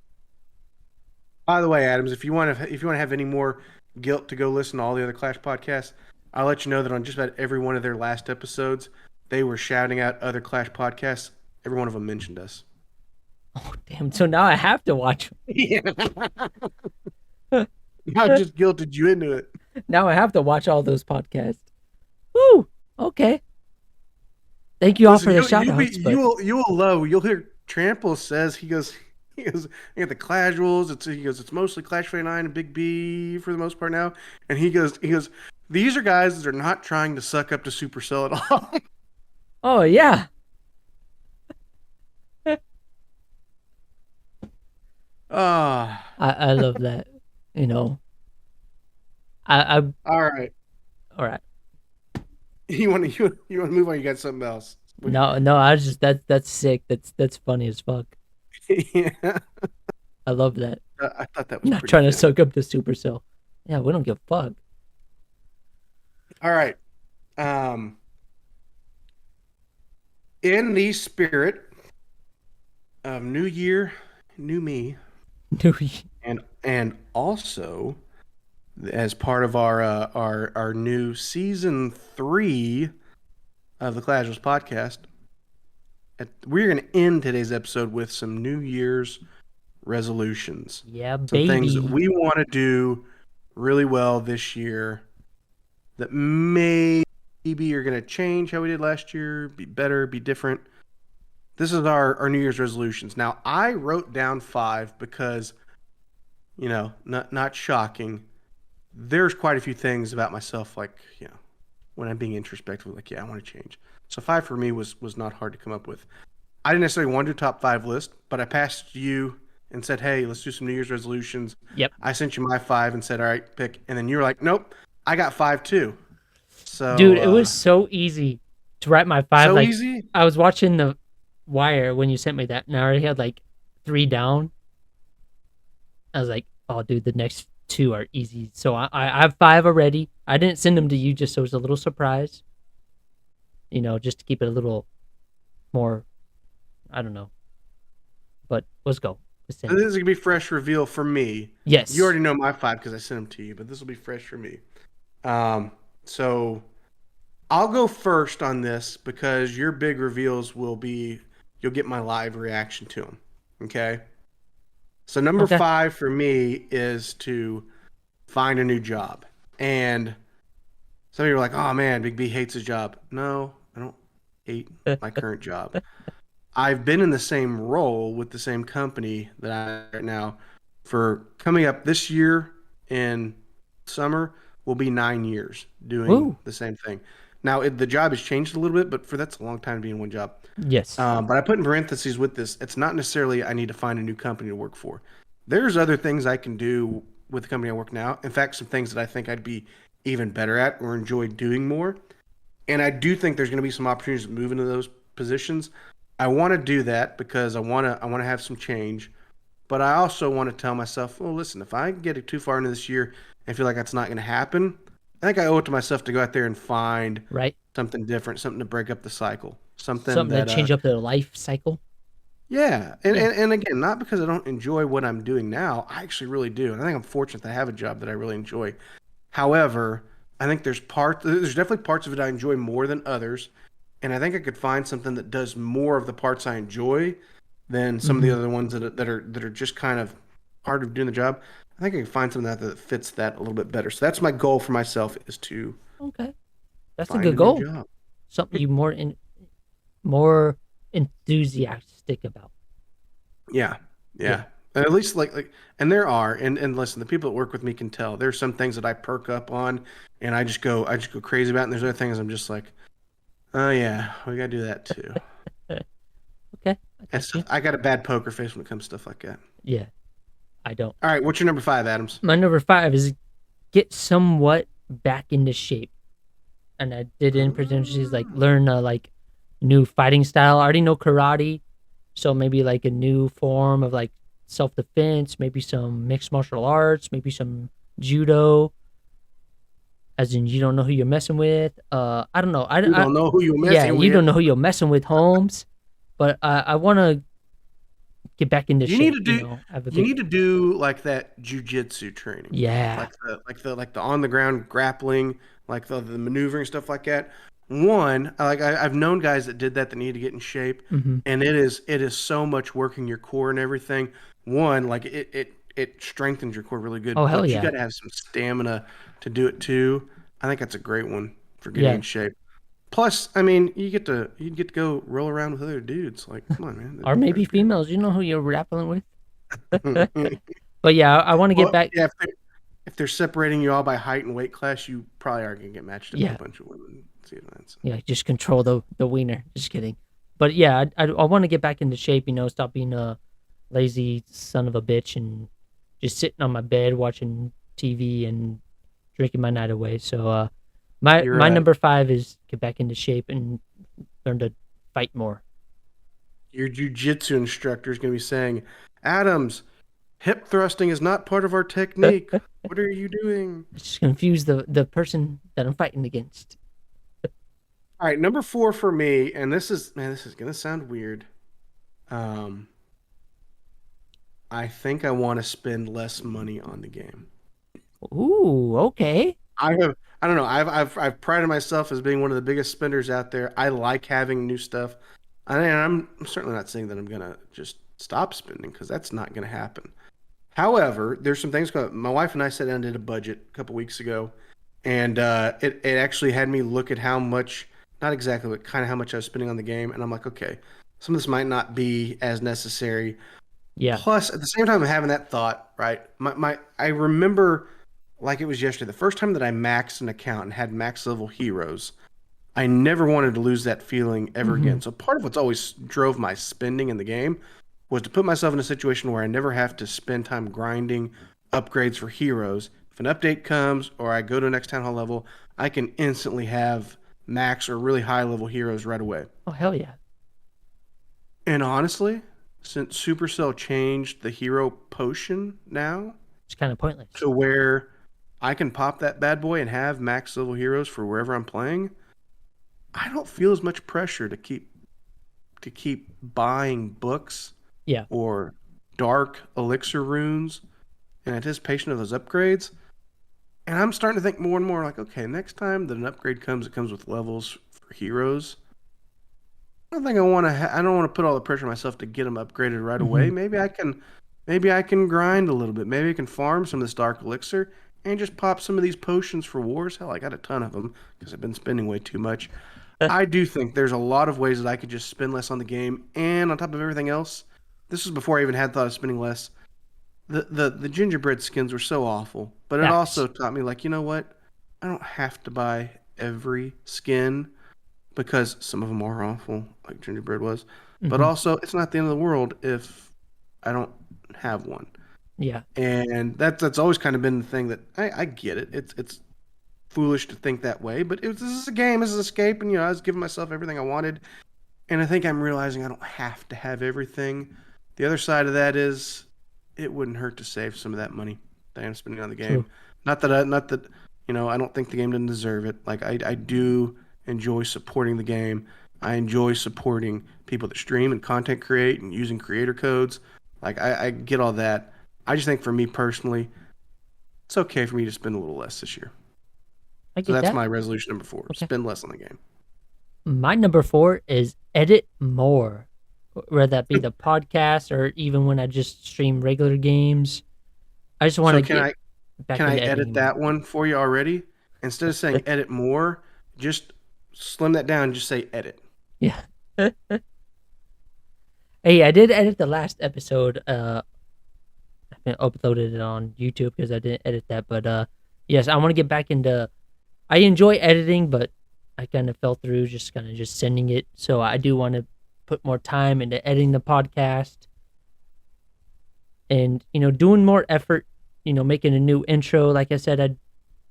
By the way, Adams, if you want to have any more guilt to go listen to all the other Clash podcasts, I'll let you know that on just about every one of their last episodes, they were shouting out other Clash podcasts. Every one of them mentioned us. Oh damn! So now I have to watch. Yeah. I just guilted you into it. Now I have to watch all those podcasts. Woo! Okay. Thank you all for the shout outs. You will love. You'll hear Trample says he goes you got the Clashuals. It's mostly ClashFan9 and BigB for the most part now. And he goes these are guys that are not trying to suck up to Supercell at all. Oh yeah. I love that. You know. I all right. All right. You want to move on? You got something else? No. I was just that's sick. That's funny as fuck. Yeah. I love that. I thought that was not pretty trying good. to suck up to Supercell. Yeah, we don't give a fuck. All right. In the spirit of New Year, New Me, and also as part of our new season 3 of the Clashuals podcast, we're going to end today's episode with some New Year's resolutions. Yeah, some baby. things that we want to do really well this year that maybe are going to change how we did last year, be better, be different. This is our New Year's resolutions. Now, I wrote down 5 because, not shocking. There's quite a few things about myself, like, when I'm being introspective, like, I want to change. So 5 for me was not hard to come up with. I didn't necessarily want to do top 5 list, but I passed you and said, hey, let's do some New Year's resolutions. Yep. I sent you my 5 and said, all right, pick. And then you were like, nope, I got 5 too. So, dude, it was so easy to write my 5. So like, easy? I was watching The Wire when you sent me that, and I already had like 3 down. I was like, oh, dude, the next 2 are easy. So I have 5 already. I didn't send them to you just so it was a little surprise. Just to keep it a little more, I don't know. But let's go. This is going to be fresh reveal for me. Yes. You already know my 5 because I sent them to you, but this will be fresh for me. So I'll go first on this because your big reveals will be, you'll get my live reaction to them. Okay? So number 5 for me is to find a new job. And some of you are like, oh man, Big B hates his job. No, I don't hate my current job. I've been in the same role with the same company that I'm right now for coming up this year in summer will be 9 years doing the same thing. Now, the job has changed a little bit, but that's a long time to be in one job. Yes. But I put in parentheses with this, it's not necessarily I need to find a new company to work for. There's other things I can do with the company I work now. In fact, some things that I think I'd be even better at or enjoy doing more. And I do think there's going to be some opportunities to move into those positions. I want to do that because I want to have some change. But I also want to tell myself, well, listen, if I get it too far into this year and feel like that's not going to happen, I think I owe it to myself to go out there and find something different, something to break up the cycle, something that change up the life cycle. Yeah. And again, not because I don't enjoy what I'm doing now. I actually really do. And I think I'm fortunate to have a job that I really enjoy. However, I think there's definitely parts of it I enjoy more than others, and I think I could find something that does more of the parts I enjoy than some of the Mm-hmm. other ones that are just kind of hard of doing the job. I think I can find something that fits that a little bit better. So that's my goal for myself is to Okay, that's a find good a new goal. job. Something you more enthusiastic about. Yeah, Yeah. yeah. And at least and there are, and listen, the people that work with me can tell. There's some things that I perk up on, and I just go crazy about, and there's other things I'm just like, oh yeah, we gotta do that too. Okay, I And got stuff. you. I got a bad poker face when it comes to stuff like that. Yeah, I don't. All right, what's your number five, Adams? My number five is get somewhat back into shape, and I did in parentheses like Oh, learn like new fighting style. I already know karate, so maybe like a new form of like self defense, maybe some mixed martial arts, maybe some judo. As in, you don't know who you're messing with. I don't know. you don't know who you're Yeah, messing you with. don't know who you're messing with, Holmes. But I want to get back into You need shape. to do Have a you good. need to do like that jujitsu training, Yeah. like the on the ground grappling, like the maneuvering stuff like that. One, I've known guys that did that need to get in shape, Hmm. and it is so much working your core and everything. One, like it strengthens your core really Oh good, hell but you yeah. got to have some stamina to do it too. I think that's a great one for getting Yeah. in shape. Plus, I mean, you get to go roll around with other dudes. Like, come on, man, Or you guys maybe are good. females. You know who you're grappling with. But yeah, I want to get Well, back. yeah, if they're separating you all by height and weight class, you probably are gonna get matched up with a Yeah. bunch of women. See that? So. Yeah. Just control the wiener. Just kidding. But yeah, I want to get back into shape. Stop being a lazy son of a bitch and just sitting on my bed watching TV and drinking my night away. So my Your my number five is get back into shape and learn to fight more. your jujitsu instructor is gonna be saying, Adams, hip thrusting is not part of our technique. What are you doing? Just confuse the person that I'm fighting against. All right, number four for me, and this is gonna sound weird. Um, I think I want to spend less money on the game. Ooh, okay. I don't know. I've prided myself as being one of the biggest spenders out there. I like having new stuff. And I'm certainly not saying that I'm gonna just stop spending because that's not gonna happen. However, there's some things going. My wife and I sat down and did a budget a couple weeks ago, and it actually had me look at how much, not exactly, but kind of how much I was spending on the game, and I'm like, okay, some of this might not be as necessary. Yeah. Plus, at the same time, I'm having that thought, right? I remember like it was yesterday, the first time that I maxed an account and had max level heroes. I never wanted to lose that feeling ever Hmm. again. So part of what's always drove my spending in the game was to put myself in a situation where I never have to spend time grinding upgrades for heroes. If an update comes or I go to the next town hall level, I can instantly have max or really high level heroes right away. Oh hell yeah. And honestly, since Supercell changed the hero potion now It's kind of pointless. to where I can pop that bad boy and have max level heroes for wherever I'm playing, I don't feel as much pressure to keep buying books Yeah. or dark elixir runes in anticipation of those upgrades. And I'm starting to think more and more like, okay, next time that an upgrade comes, it comes with levels for heroes. I don't think I want to. I don't want to put all the pressure on myself to get them upgraded right Hmm. away. Maybe I can grind a little bit. Maybe I can farm some of this dark elixir and just pop some of these potions for wars. Hell, I got a ton of them because I've been spending way too much. I do think there's a lot of ways that I could just spend less on the game, and on top of everything else, this was before I even had thought of spending less. The gingerbread skins were so awful, but it Facts. also taught me like, you know what? I don't have to buy every skin because some of them are awful, like gingerbread was. But Hmm. also, it's not the end of the world if I don't have one. Yeah. And that's always kind of been the thing that I get it. It's foolish to think that way, but this is a game, this is escape, and I was giving myself everything I wanted, and I think I'm realizing I don't have to have everything. The other side of that is it wouldn't hurt to save some of that money that I'm spending on the True. game. Not that I don't think the game doesn't deserve it. Like I do enjoy supporting the game. I enjoy supporting people that stream and content create and using creator codes. Like I get all that. I just think for me personally, it's okay for me to spend a little less this year. I So get that's that. my resolution number 4. Okay. Spend less on the game. My number 4 is edit more, whether that be the podcast or even when I just stream regular games. I just want So to get back can I into edit editing more. that one for you already? Instead of saying edit more, just slim that down and just say edit. Yeah. Hey, I did edit the last episode. I haven't uploaded it on YouTube because I didn't edit that. But yes, I want to get back into. I enjoy editing, but I kind of fell through just kind of just sending it. So I do want to put more time into editing the podcast, and doing more effort. Making a new intro, like I said, I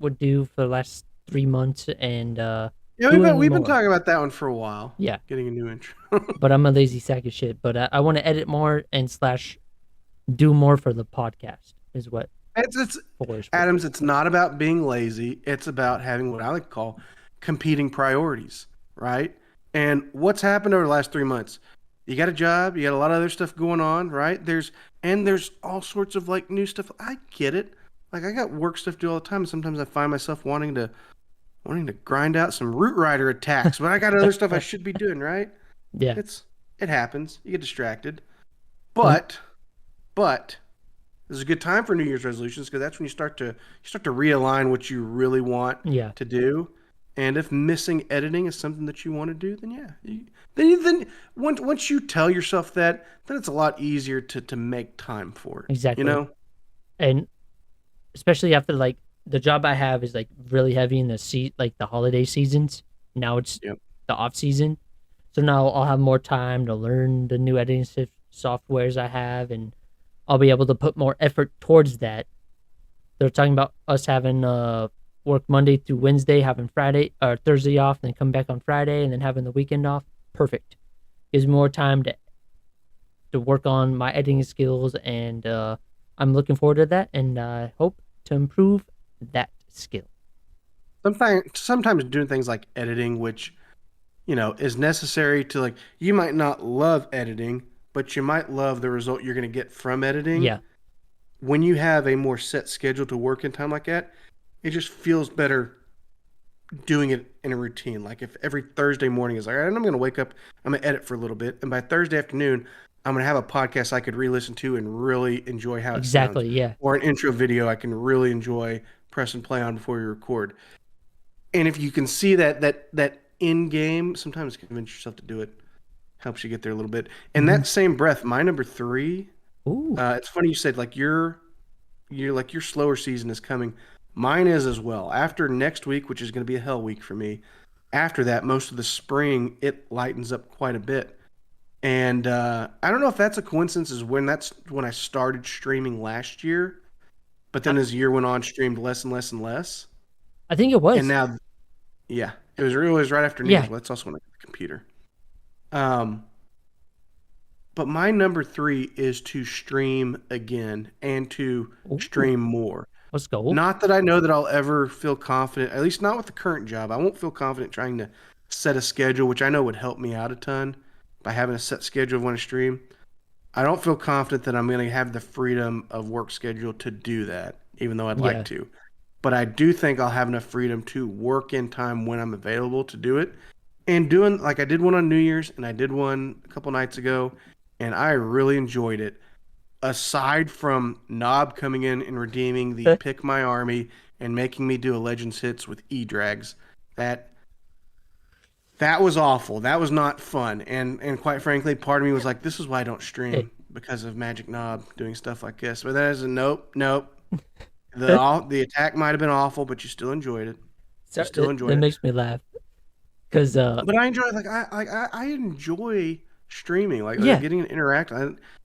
would do for the last 3 months, and Yeah, doing we've been more. talking about that one for a while. Yeah, Getting a new intro. but I'm a lazy sack of shit. But I want to edit more and slash do more for the podcast is what It's four is for. Adams, it's not about being lazy. It's about having what I like to call competing priorities, right? And what's happened over the last 3 months? You got a job, you got a lot of other stuff going on, right? There's all sorts of like new stuff. I get it. Like I got work stuff to do all the time. And sometimes I find myself wanting to grind out some root rider attacks, but I got other stuff I should be doing, right? Yeah. It happens. You get distracted. Um, But this is a good time for New Year's resolutions because that's when you start to realign what you really want yeah. to do. And if missing editing is something that you want to do, then yeah, then once you tell yourself that, then it's a lot easier to make time for it. You Exactly. know? And especially after like the job I have is like really heavy in like the holiday seasons. Now it's Yep. the off season. So now I'll have more time to learn the new editing softwares I have, and I'll be able to put more effort towards that. They're talking about us having work Monday through Wednesday, having Friday or Thursday off, then come back on Friday, and then having the weekend off. Perfect. Gives me more time to work on my editing skills, and I'm looking forward to that, and I hope to improve that skill. Sometimes doing things like editing, which is necessary to like you might not love editing, but you might love the result you're going to get from editing. Yeah, When you have a more set schedule to work in time like that, it just feels better doing it in a routine. Like if every Thursday morning is like, all right, I'm going to wake up, I'm going to edit for a little bit, and by Thursday afternoon, I'm going to have a podcast I could re-listen to and really enjoy how it sounds, exactly. Yeah, or an intro video I can really enjoy press and play on before you record. And if you can see that in game, sometimes convince yourself to do it helps you get there a little bit. And hmm that same breath, my number 3. Ooh, It's funny you said like your slower season is coming. Mine is as well. After next week, which is going to be a hell week for me. After that, most of the spring it lightens up quite a bit. And I don't know if that's a coincidence. That's when I started streaming last year, but I, then as the year went on, streamed less and less and less. I think it And was. now, yeah, it was right after New Yeah. Year's. Well, that's also when I got the computer. Um, But my number 3 is to stream again and to Ooh, stream more. let's go. Not that I know that I'll ever feel confident, at least not with the current job. I won't feel confident trying to set a schedule, which I know would help me out a ton by having a set schedule of when I stream. I don't feel confident that I'm going to have the freedom of work schedule to do that, even though I'd like Yeah. to. But I do think I'll have enough freedom to work in time when I'm available to do it. And doing like I did one on New Year's and I did one a couple nights ago, and I really enjoyed it. Aside from Knob coming in and redeeming the pick my army and making me do a Legends hits with E-Drags, that that was awful. That was not fun. And quite frankly, part of me was like, this is why I don't Hey, stream because of Magic Knob doing stuff like this. But that is a nope, nope. The attack might have been awful, but you still enjoyed it. You so still that enjoyed it. makes me laugh because But I enjoy I enjoy streaming, like yeah, getting to interact.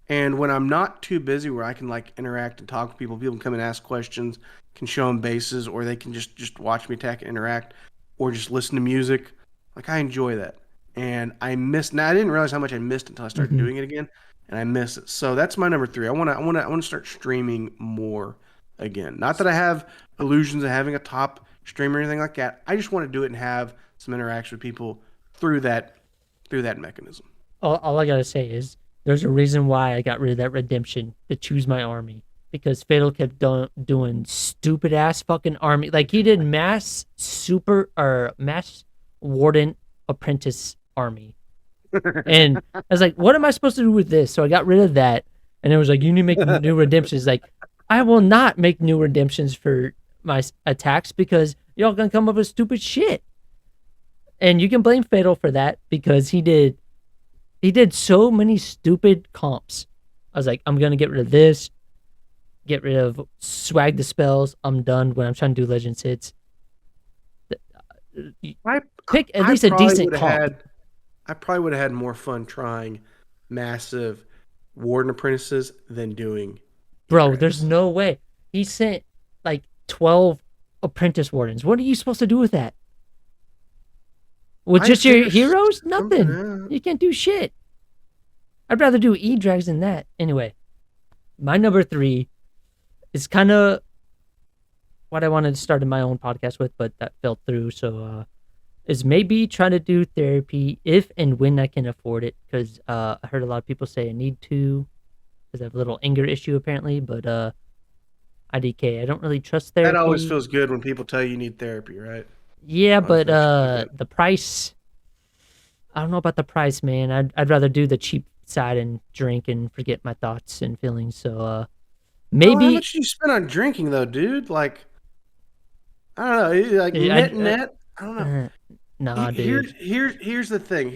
And when I'm not too busy, where I can like interact and talk to people, people can come and ask questions, can show them bases, or they can just watch me attack and interact, or just listen to music. Like I enjoy that, and I miss. Now I didn't realize how much I missed until I started hmm doing it again, and I miss it. So that's my number 3. I want to start streaming more again. Not that I have illusions of having a top stream or anything like that. I just want to do it and have some interaction with people through that mechanism. all I gotta say is there's a reason why I got rid of that redemption to choose my army. because Fatal kept doing stupid ass fucking army. Like he did mass warden apprentice army, and I was like, what am I supposed to do with this? So I got rid of that, and it was like, you need to make new redemptions. Like, I will not make new redemptions for my attacks because y'all gonna come up with stupid shit. And you can blame Fatal for that because he did so many stupid comps. I was like, I'm gonna get rid of this, get rid of swag the spells. I'm done when I'm trying to do Legends hits. I Pick at I least a probably decent would have comp. had I probably would have had more fun trying massive warden apprentices than doing Bro, there's E-Drags. no way. He sent like 12 apprentice wardens. What are you supposed to do with that? With I just your figure heroes? something Nothing. out. You can't do shit. I'd rather do E-Drags than that. Anyway, my number 3 is kind of what I wanted to start in my own podcast with, but that fell through. So, is maybe try to do therapy if and when I can afford it. Because I heard a lot of people say I need to because I have a little anger issue apparently. But IDK, I don't really trust That always therapy. feels good when people tell you need therapy, right? Yeah, Always but makes you feel good. the price. I don't know about the price, man. I'd rather do the cheap side and drink and forget my thoughts and feelings. So Well, how maybe much do you spend on drinking though, dude? Like, I don't know, like I, net. I don't know. nah, dude. Here's the thing.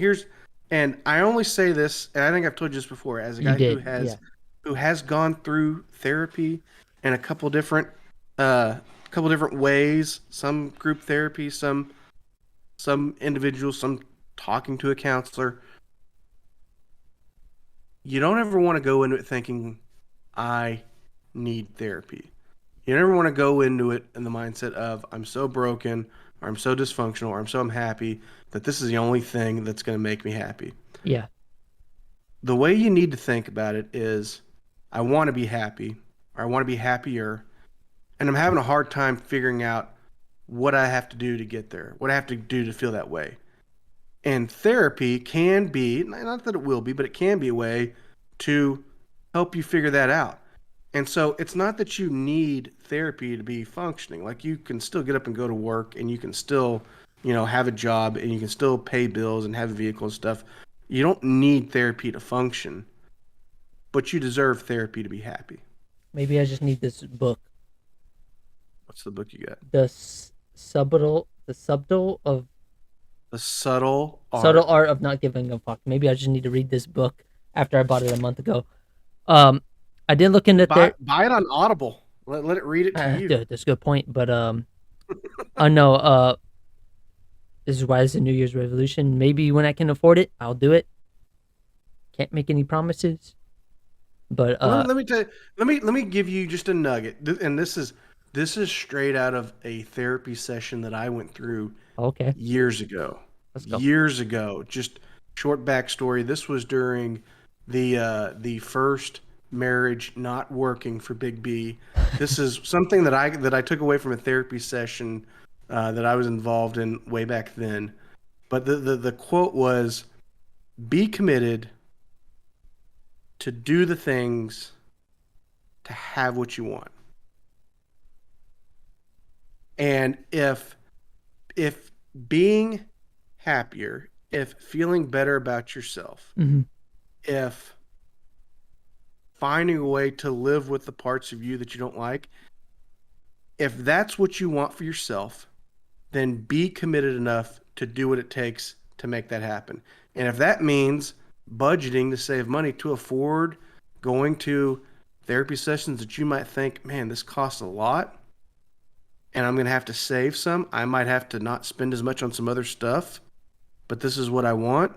And I only say this, and I think I've told you this before, as a You guy did, yeah, who has gone through therapy in uh couple different ways, some group therapy, some individuals, some talking to a counselor. You don't ever want to go into it thinking I need therapy. You never want to go into it in the mindset of I'm so broken or I'm so dysfunctional or I'm so unhappy that this is the only thing that's going to make me happy. yeah, The way you need to think about it is I want to be happy or I want to be happier and I'm having a hard time figuring out what I have to do to get there, what I have to do to feel that way. And therapy can be, not that it will be, but it can be a way to help you figure that out. And so it's not that you need therapy to be functioning. Like you can still get up and go to work and you can still, have a job and you can still pay bills and have a vehicle and stuff. You don't need therapy to function, but you deserve therapy to be happy. maybe I just need this book, What's the book you got? the The Subtle subtle Art. art of not giving a fuck. Maybe I just need to read this book after I bought it a month ago. Um, I did look into Buy it on Audible. Let it read it to you. dude, that's a good point. But I know this is why it's a New Year's resolution. Maybe when I can afford it, I'll do it. Can't make any promises, but Let me tell you, let me give you just a nugget. And this is straight out of a therapy session that I went through okay, years ago. let's go. Years ago. Just short backstory. This was during the first marriage not working for Big B. This is something that I took away from a therapy session that I was involved in way back then. But the quote was, "Be committed to do the things to have what you want." And if being happier, if feeling better about yourself, Mm-hmm. if finding a way to live with the parts of you that you don't like, if that's what you want for yourself, then be committed enough to do what it takes to make that happen. And if that means budgeting to save money to afford going to therapy sessions that you might think, man, this costs a lot and I'm going to have to save some, I might have to not spend as much on some other stuff, but this is what I want.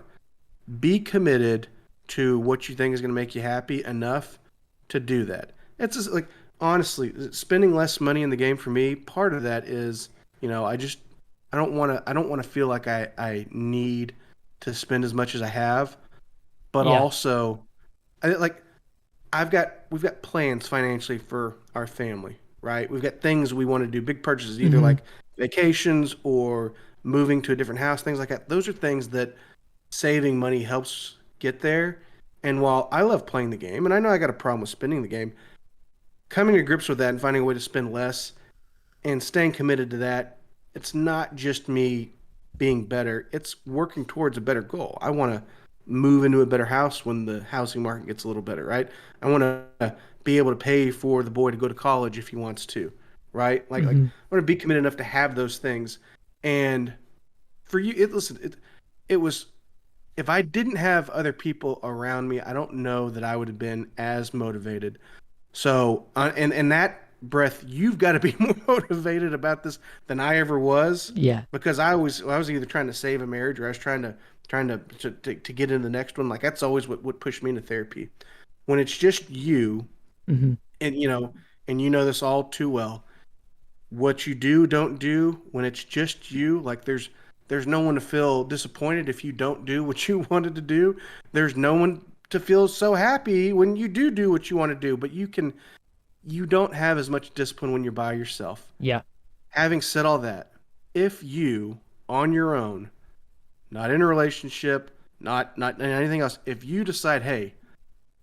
Be committed to what you think is going to make you happy enough to do that. It's just like, honestly, spending less money in the game for me, part of that is, I don't want to feel like I need to spend as much as I have, but Yeah. also like we've got plans financially for our family, right? We've got things we want to do, big purchases, either Mm-hmm. like vacations or moving to a different house, things like that. Those are things that saving money helps get there. And while I love playing the game, and I know I got a problem with spending the game, coming to grips with that and finding a way to spend less and staying committed to that, it's not just me being better, it's working towards a better goal. I want to move into a better house when the housing market gets a little better, right? I want to be able to pay for the boy to go to college if he wants to, right? Like Hmm. I want to be committed enough to have those things. And for you, it was if I didn't have other people around me, I don't know that I would have been as motivated. So, and in that breath, you've got to be more motivated about this than I ever was, Yeah. because I was either trying to save a marriage or I was trying to get into the next one. Like that's always what pushed me into therapy. When it's just you, Hmm. and you know this all too well, what you do don't do when it's just you, like there's no one to feel disappointed if you don't do what you wanted to do. There's no one to feel so happy when you do what you want to do, but you don't have as much discipline when you're by yourself. Yeah. Having said all that, if you on your own, not in a relationship, not in anything else, if you decide, hey,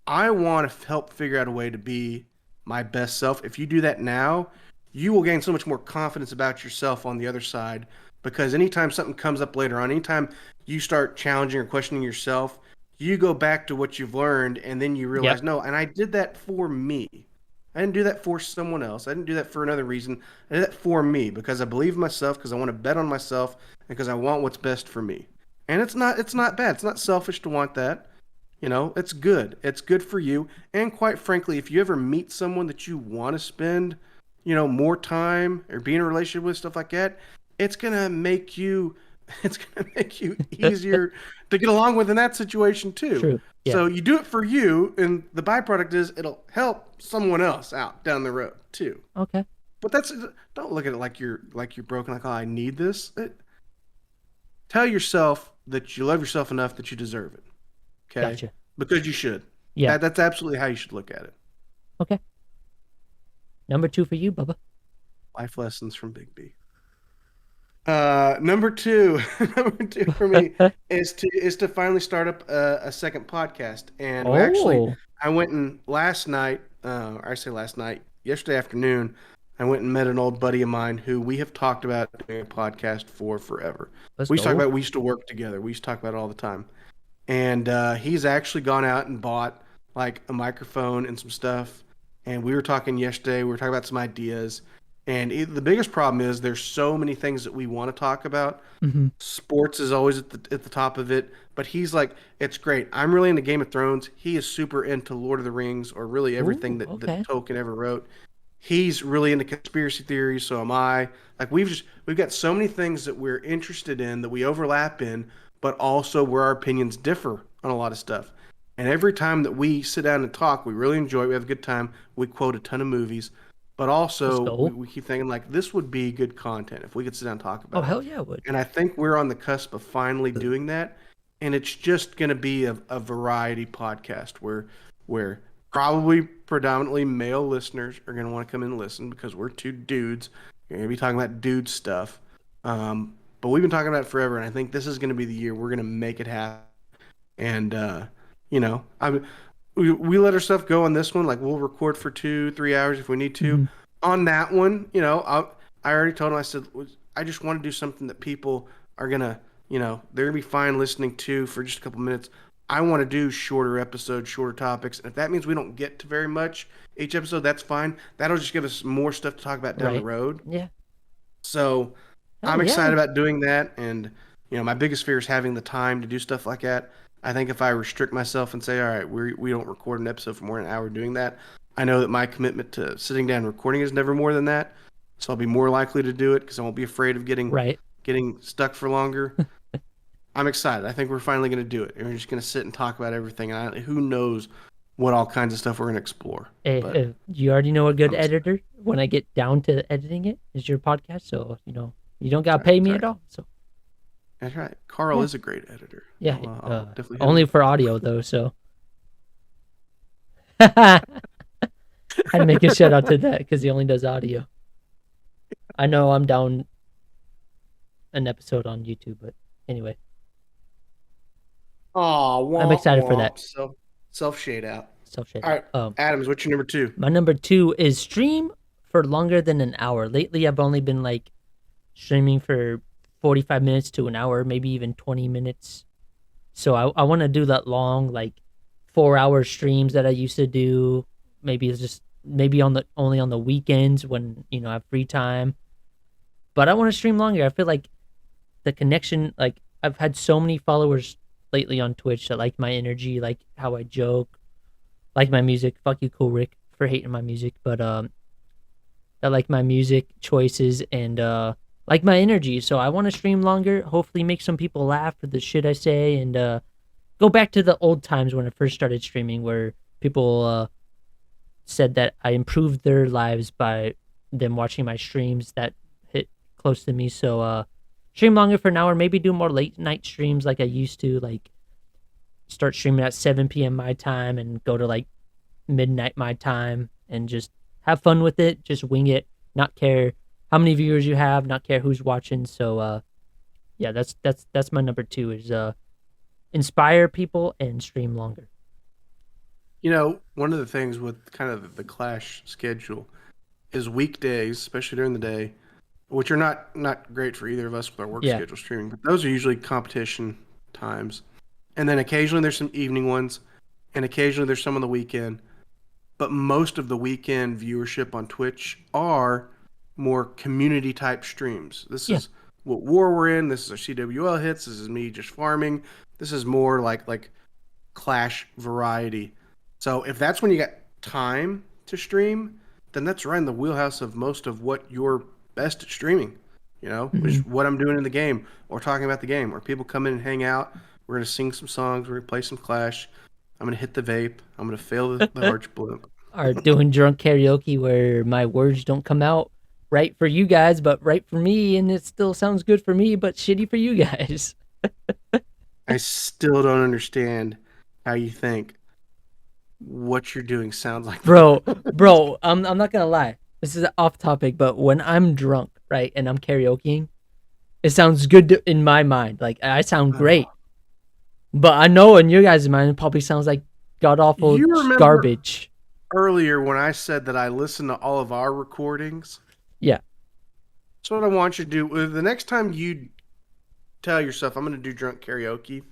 I want to help figure out a way to be my best self. If you do that now, you will gain so much more confidence about yourself on the other side, because anytime something comes up later on, anytime you start challenging or questioning yourself, you go back to what you've learned and then you realize, Yep. no, and I did that for me. I didn't do that for someone else. I didn't do that for another reason. I did that for me because I believe in myself, because I want to bet on myself, and because I want what's best for me. And it's not bad. It's not selfish to want that. It's good. It's good for you. And quite frankly, if you ever meet someone that you want to spend, more time or be in a relationship with, stuff like that, it's gonna make you it's gonna make you easier to get along with in that situation too. True. Yeah. So you do it for you, and the byproduct is it'll help someone else out down the road too. Okay. But don't look at it like you're broken, like, oh, I need this. Tell yourself that you love yourself enough that you deserve it. Okay? Gotcha. Because you should. Yeah. That's absolutely how you should look at it. Okay. Number 2 for you, Bubba. Life lessons from Big B. Number two, number two for me is to finally start up a second podcast. And Oh, I went and last night, or I say last night, yesterday afternoon, I went and met an old buddy of mine who we have talked about doing a podcast for forever. let's We used to talk go. about, we used to work together. We used to talk about it all the time. And he's actually gone out and bought like a microphone and some stuff. And we were talking yesterday. We were talking about some ideas. And the biggest problem is there's so many things that we want to talk about. Hmm. Sports is always at the top of it. But he's like, it's great. I'm really into Game of Thrones. He is super into Lord of the Rings, or really everything Ooh, that okay. Tolkien ever wrote. He's really into conspiracy theories, so am I. Like we've got so many things that we're interested in, that we overlap in, but also where our opinions differ on a lot of stuff. And every time that we sit down and talk, we really enjoy it. We have a good time. We quote a ton of movies, but Let's also we, go. we keep thinking like this would be good content if we could sit down and talk Oh, about it. hell yeah, it would. And I think we're on the cusp of finally doing that. And it's just going to be a variety podcast where probably predominantly male listeners are going to want to come in and listen, because we're two dudes. You're going to be talking about dude stuff. But we've been talking about it forever, and I think this is going to be the year we're going to make it happen. And we let our stuff go on this one. Like we'll record for 2-3 hours if we need to. Hmm. On that one, I already told him. I said I just want to do something that people are gonna, they're gonna be fine listening to for just a couple minutes. I want to do shorter episodes, shorter topics. And if that means we don't get to very much each episode, that's fine. That'll just give us more stuff to talk about down the Right. road. Yeah. So I'm Hell excited yeah. about doing that. And, my biggest fear is having the time to do stuff like that. I think if I restrict myself and say, all right, we don't record an episode for more than an hour doing that, I know that my commitment to sitting down and recording is never more than that. So I'll be more likely to do it because I won't be afraid of Right. getting stuck for longer. I'm excited. I think we're finally going to do it. And we're just going to sit and talk about everything. And who knows what all kinds of stuff we're going to explore. But You already know a good I'm excited. editor. When I get down to editing it, is your podcast. So, you don't got to That's right. pay me That's at right. all. So, That's right. Carl yeah. is a great editor. Yeah. I'll definitely hit him Only up. for audio, though. So, had to make a shout out to that because he only does audio. I know I'm down an episode on YouTube, but anyway, Oh, I'm womp excited for that. womp. Self shade out. Self shade. All right, Adams, what's your number two? My number 2 is stream for longer than an hour. Lately, I've only been like streaming for 45 minutes to an hour, maybe even 20 minutes. So I want to do that long, like 4-hour streams that I used to do. Maybe it's just maybe only on the weekends when I have free time. But I want to stream longer. I feel like the connection, like I've had so many followers lately on Twitch that like my energy, like how I joke, like my music. Fuck you, Cool Rick, for hating my music, but that like my music choices and like my energy. So I want to stream longer. Hopefully, make some people laugh at the shit I say, and go back to the old times when I first started streaming, where people said that I improved their lives by them watching my streams that hit close to me. So stream longer for an hour, maybe do more late night streams like I used to, like start streaming at 7 p.m. my time and go to like midnight my time and just have fun with it, just wing it, not care how many viewers you have, not care who's watching. So yeah, that's my number 2 is inspire people and stream longer. One of the things with kind of the Clash schedule is weekdays, especially during the day, which are not great for either of us with our work schedule streaming, but those are usually competition times. And then occasionally there's some evening ones, and occasionally there's some on the weekend. But most of the weekend viewership on Twitch are more community type streams. This is what war we're in. This is our CWL hits. This is me just farming. This is more like Clash variety. So if that's when you got time to stream, then that's right in the wheelhouse of most of what you're best at streaming, which is what I'm doing in the game or talking about the game, or people come in and hang out. We're going to sing some songs. We're going to play some Clash. I'm going to hit the vape. I'm going to fail the arch blimp. Or doing drunk karaoke where my words don't come out right for you guys, but right for me, and it still sounds good for me, but shitty for you guys. I still don't understand how you think what you're doing sounds like bro. I'm not gonna lie. This is off topic, but when I'm drunk, right, and I'm karaokeing, it sounds good in my mind. Like I sound great, but I know in your guys' mind it probably sounds like god awful garbage. Earlier when I said that I listened to all of our recordings. Yeah. So what I want you to do, the next time you tell yourself I'm going to do drunk karaoke,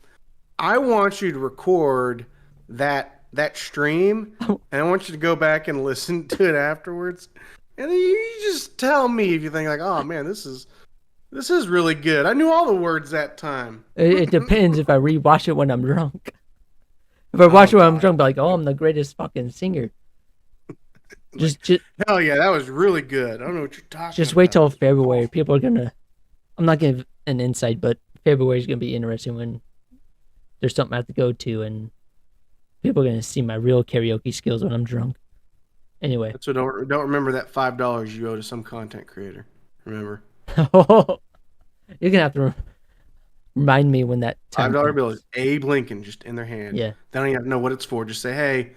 I want you to record that stream, and I want you to go back and listen to it afterwards. And then you just tell me if you think like, oh man, this is really good. I knew all the words that time. It depends if I rewatch it when I'm drunk. If I watch it when I'm drunk, I'll be like, oh, I'm the greatest fucking singer. Just hell yeah, that was really good. I don't know what you're talking about. Just wait till February. People are gonna. I'm not giving an insight, but February is gonna be interesting when there's something I have to go to, and people are gonna see my real karaoke skills when I'm drunk. Anyway, so don't remember that $5 you owe to some content creator. Remember. You're gonna have to remind me when that time $5 bill is Abe Lincoln just in their hand. Yeah. They don't even have to know what it's for. Just say, hey,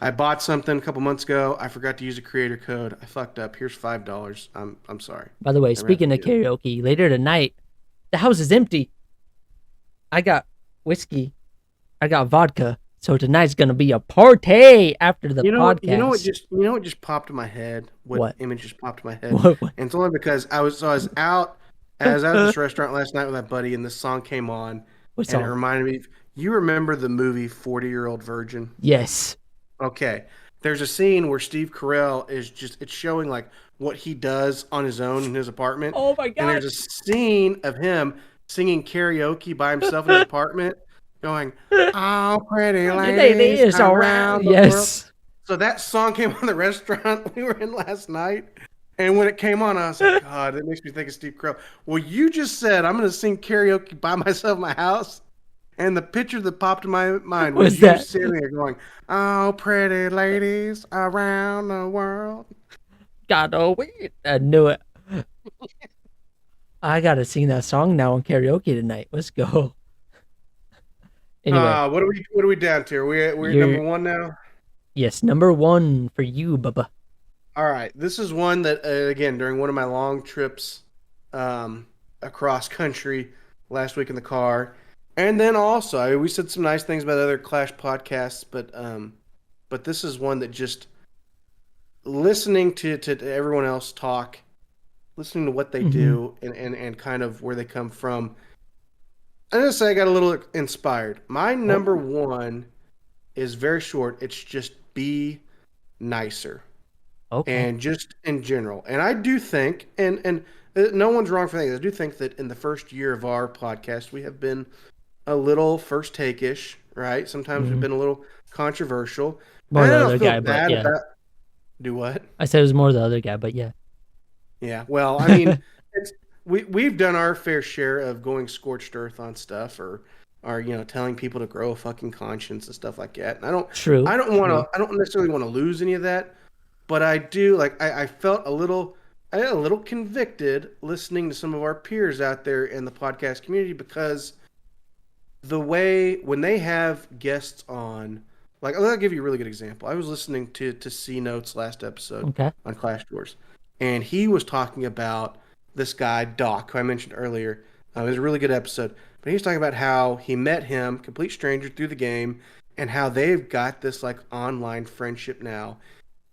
I bought something a couple months ago. I forgot to use a creator code. I fucked up. Here's $5. I'm sorry. By the way, speaking of karaoke, later tonight, the house is empty. I got whiskey. I got vodka. So tonight's gonna be a party after the podcast. You know what just popped in my head? What image just popped in my head? What? And it's only because I was out at this restaurant last night with my buddy, and this song came on. What song? And it reminded me. You remember the movie 40-Year-Old Virgin? Yes. Okay. There's a scene where Steve Carell it's showing like what he does on his own in his apartment. Oh my god. And there's a scene of him singing karaoke by himself in his apartment, going, "Oh, pretty ladies around the world." So that song came on the restaurant we were in last night. And when it came on, I was like, God, that makes me think of Steve Carell. Well, you just said I'm going to sing karaoke by myself in my house. And the picture that popped in my mind was you sitting there going, "Oh, pretty ladies around the world." God, I knew it. I gotta sing that song now on karaoke tonight. Let's go. Anyway, what are we down to? We're number 1 now. Yes, number 1 for you, Bubba. All right, this is one that again during one of my long trips across country last week in the car. And then also, we said some nice things about other Clash podcasts, but but this is one that just listening to everyone else talk, listening to what they Mm-hmm. do, and kind of where they come from. I'm gonna say I got a little inspired. My number Oh, one is very short. It's just be nicer, okay. and just in general. And I do think, and no one's wrong for thinking. I do think that in the first year of our podcast, we have been a little first take-ish, right? Sometimes we've Mm-hmm. been a little controversial. More And the I don't other feel guy, but bad yeah. about do what? I said it was more the other guy, but yeah. Yeah. Well, I mean, it's we've done our fair share of going scorched earth on stuff or telling people to grow a fucking conscience and stuff like that. And True. True. I don't necessarily want to lose any of that, but I do like I felt a little convicted listening to some of our peers out there in the podcast community because the way when they have guests on, like I'll give you a really good example. I was listening to C Notes last episode Okay. on Clashuals, and he was talking about this guy Doc, who I mentioned earlier. It was a really good episode, but he was talking about how he met him, complete stranger, through the game, and how they've got this like online friendship now.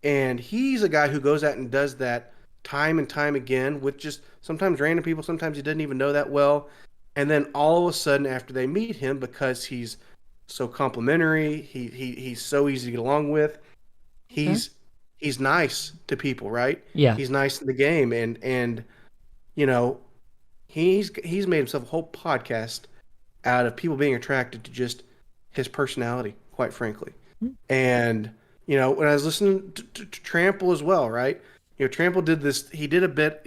And he's a guy who goes out and does that time and time again with just sometimes random people, sometimes he doesn't even know that well. And then all of a sudden, after they meet him, because he's so complimentary, he's so easy to get along with. Okay. He's he's nice to people, right? Yeah. He's nice in the game, and you know he's made himself a whole podcast out of people being attracted to just his personality, quite frankly. Mm. And when I was listening to Trample as well, right? Trample did this. He did a bit.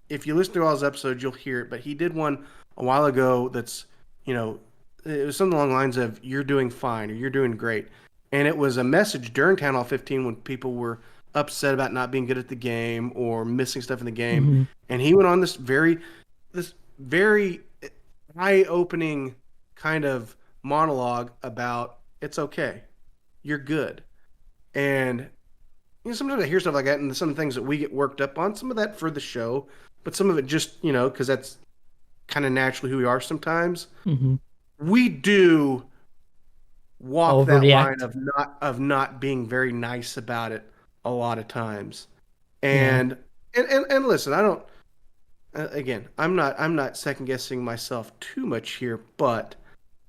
If you listen to all his episodes, you'll hear it. But he did one a while ago. That's you know, it was something along the lines of "You're doing fine" or "You're doing great," and it was a message during Town Hall 15 when people were upset about not being good at the game or missing stuff in the game. Mm-hmm. And he went on this very eye-opening kind of monologue about it's okay, you're good. And sometimes I hear stuff like that, and some of the things that we get worked up on, some of that for the show, but some of it just because that's kind of naturally who we are. Sometimes Mm-hmm. we do walk that line Overreact. of not being very nice about it a lot of times. Yeah. And listen, I don't. Again, I'm not second guessing myself too much here, but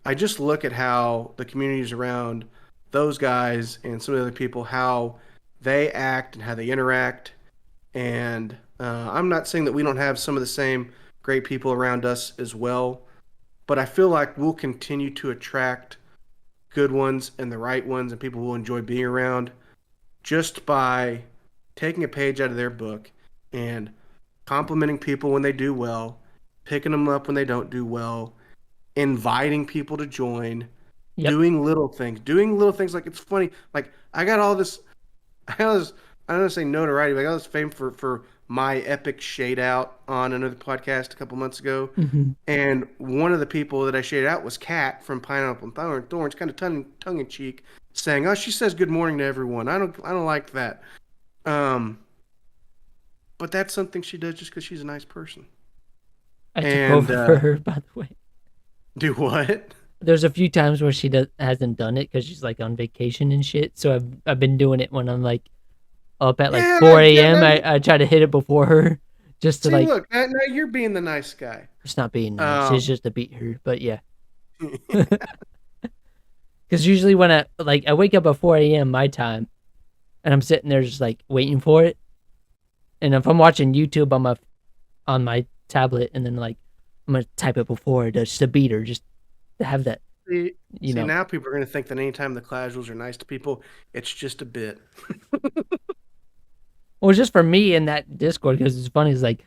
I just look at how the communities around those guys and some of the other people, how they act and how they interact. And I'm not saying that we don't have some of the same great people around us as well, but I feel like we'll continue to attract good ones and the right ones and people who will enjoy being around just by taking a page out of their book and complimenting people when they do well, picking them up when they don't do well, inviting people to join, Yep. doing little things like it's funny. Like I got all this, I got this, I don't want to say notoriety, but I got this fame for my epic shade out on another podcast a couple months ago. Mm-hmm. And one of the people that I shaded out was Kat from Pineapple and Thorns, kind of tongue in cheek, saying, "Oh, she says good morning to everyone. I don't like that." Um, but that's something she does just because she's a nice person. I took And over for her, by the way. do what? There's a few times where she hasn't done it because she's like on vacation and shit. So I've been doing it when I'm like up at like Yeah, 4 yeah. a.m. I try to hit it before her, just to See, like look, now you're being the nice guy. it's not being nice. It's Um, just to beat her. But yeah, because usually when I wake up at 4 a.m. my time, and I'm sitting there just like waiting for it. And if I'm watching YouTube on my tablet, and then like I'm gonna type it before just to beat her, just to have that, see, you know. now people are going to think that anytime the Clashuals are nice to people, it's just a bit. Well, it's just for me in that Discord because it's funny. It's like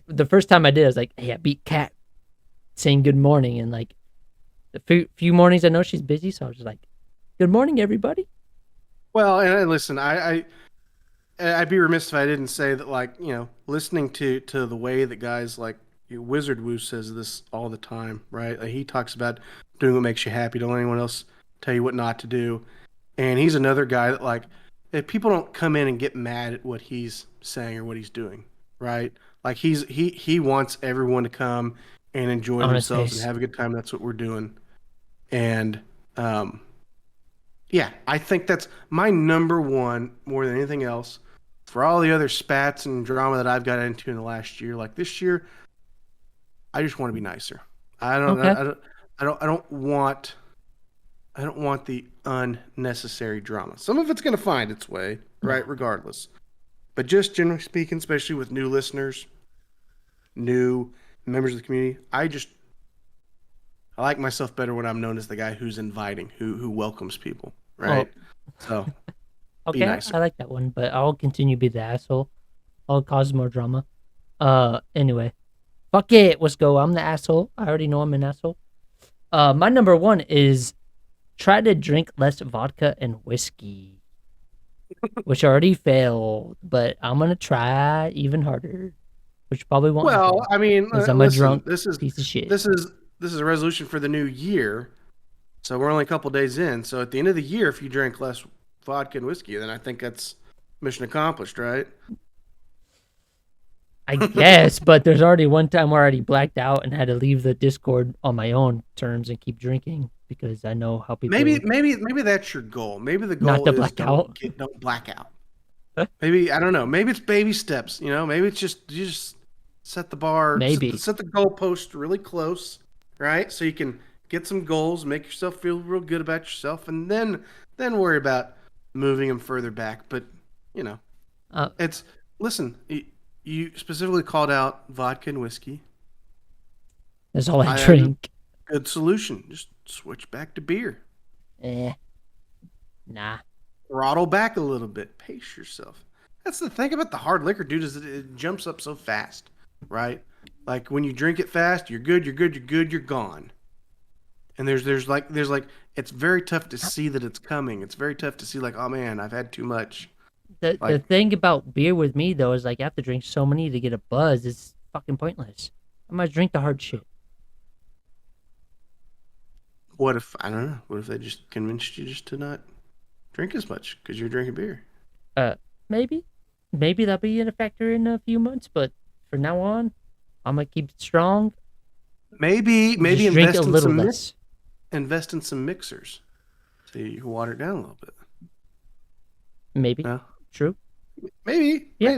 the first time I did, I was like, "Hey, I beat Kat saying good morning," and like the few mornings I know she's busy, so I was just like, "Good morning, everybody." Well, and listen, I'd be remiss if I didn't say that, like, listening to the way that guys like Wizard Woo says this all the time, right? Like, he talks about doing what makes you happy. Don't let anyone else tell you what not to do. And he's another guy that, like, if people don't come in and get mad at what he's saying or what he's doing, right? Like, he wants everyone to come and enjoy On his themselves and face. have a good time. That's what we're doing. And Yeah, I think that's my number one more than anything else. For all the other spats and drama that I've got into in the last year, like this year, I just want to be nicer. I don't, Okay. I don't, I don't want the unnecessary drama. Some of it's going to find its way, right? Yeah. Regardless. But just generally speaking, especially with new listeners, new members of the community, I like myself better when I'm known as the guy who's inviting, who welcomes people, Oh, right? So be okay. nicer. I like that one, but I'll continue to be the asshole. I'll cause more drama. Anyway. Fuck it. Let's go. I'm the asshole. I already know I'm an asshole. My number one is try to drink less vodka and whiskey, which already failed, but I'm gonna try even harder, which probably won't Well, happen I mean, because I'm a listen, drunk piece of shit. this is this is a resolution for the new year. So we're only a couple days in. So at the end of the year, if you drink less vodka and whiskey, then I think that's mission accomplished, right? I guess, but there's already one time where I already blacked out and had to leave the Discord on my own terms and keep drinking because I know how people Maybe that's your goal. Maybe the not goal to is black out. don't black out. Maybe I don't know. Maybe it's baby steps. You know, maybe it's just you just set the bar, Maybe. set the goalpost really close, right? So you can get some goals, make yourself feel real good about yourself, and then worry about moving them further back. But you know, Uh, it's listen. You specifically called out vodka and whiskey. that's all I I have a drink. good solution. Just switch back to beer. Eh, nah. Throttle back a little bit. Pace yourself. That's the thing about the hard liquor, dude, is that it jumps up so fast, right? Like when you drink it fast, you're good, you're good, you're good, you're gone. And there's like it's very tough to see that it's coming. It's very tough to see like, oh man, I've had too much. The Like thing about beer with me though is like I have to drink so many to get a buzz. It's fucking pointless. I might drink the hard shit. what if I don't know? What if they just convinced you just to not drink as much because you're drinking beer? Uh, maybe, maybe that'll be a factor in a few months. But for now on, I'm gonna keep it strong. Maybe Just drink a little less. invest in some mixers. So you can water it down a little bit. Maybe. No? True. Maybe, Yeah.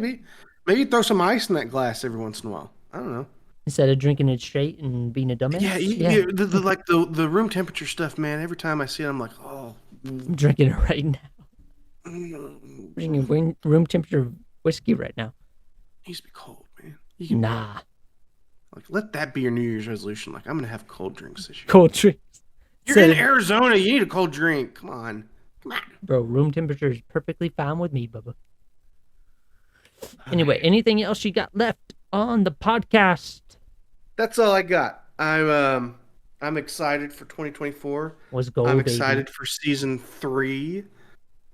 maybe throw some ice in that glass every once in a while. I don't know. Instead of drinking it straight and being a dumbass. Yeah, Yeah. like the room temperature stuff, man. Every time I see it, I'm like, oh, I'm drinking it right now. Drinking room temperature whiskey right now. needs to be cold, man. You can Nah. like let that be your New Year's resolution. Like I'm gonna have cold drinks this year. Cold drinks. You're in Arizona. You need a cold drink. Come on. Bro, room temperature is perfectly fine with me, Bubba. Anyway, anything else you got left on the podcast? That's all I got. I'm excited for 2024. Was gold, I'm baby. excited for season 3,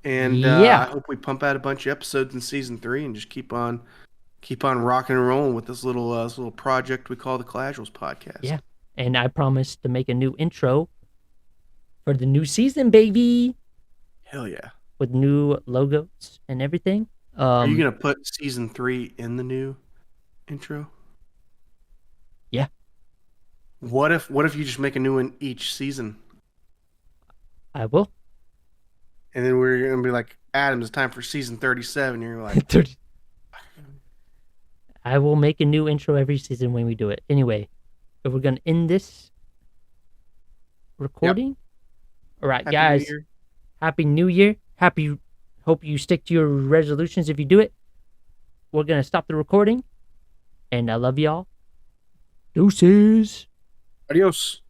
and Yeah. I hope we pump out a bunch of episodes in season 3 and just keep on rocking and rolling with this little project we call the Clashuals podcast. Yeah. And I promise to make a new intro for the new season, baby, Hell yeah. with new logos and everything. Are you gonna put season 3 in the new intro? Yeah. What if you just make a new one each season, I will. and then we're gonna be like, Adam, it's time for season 37. You're like, 30. I will make a new intro every season when we do it. Anyway, if we're gonna end this recording. All right, Happy guys. New Year. Happy New Year. Hope you stick to your resolutions if you do it. We're gonna stop the recording. And I love y'all. Deuces. Adios.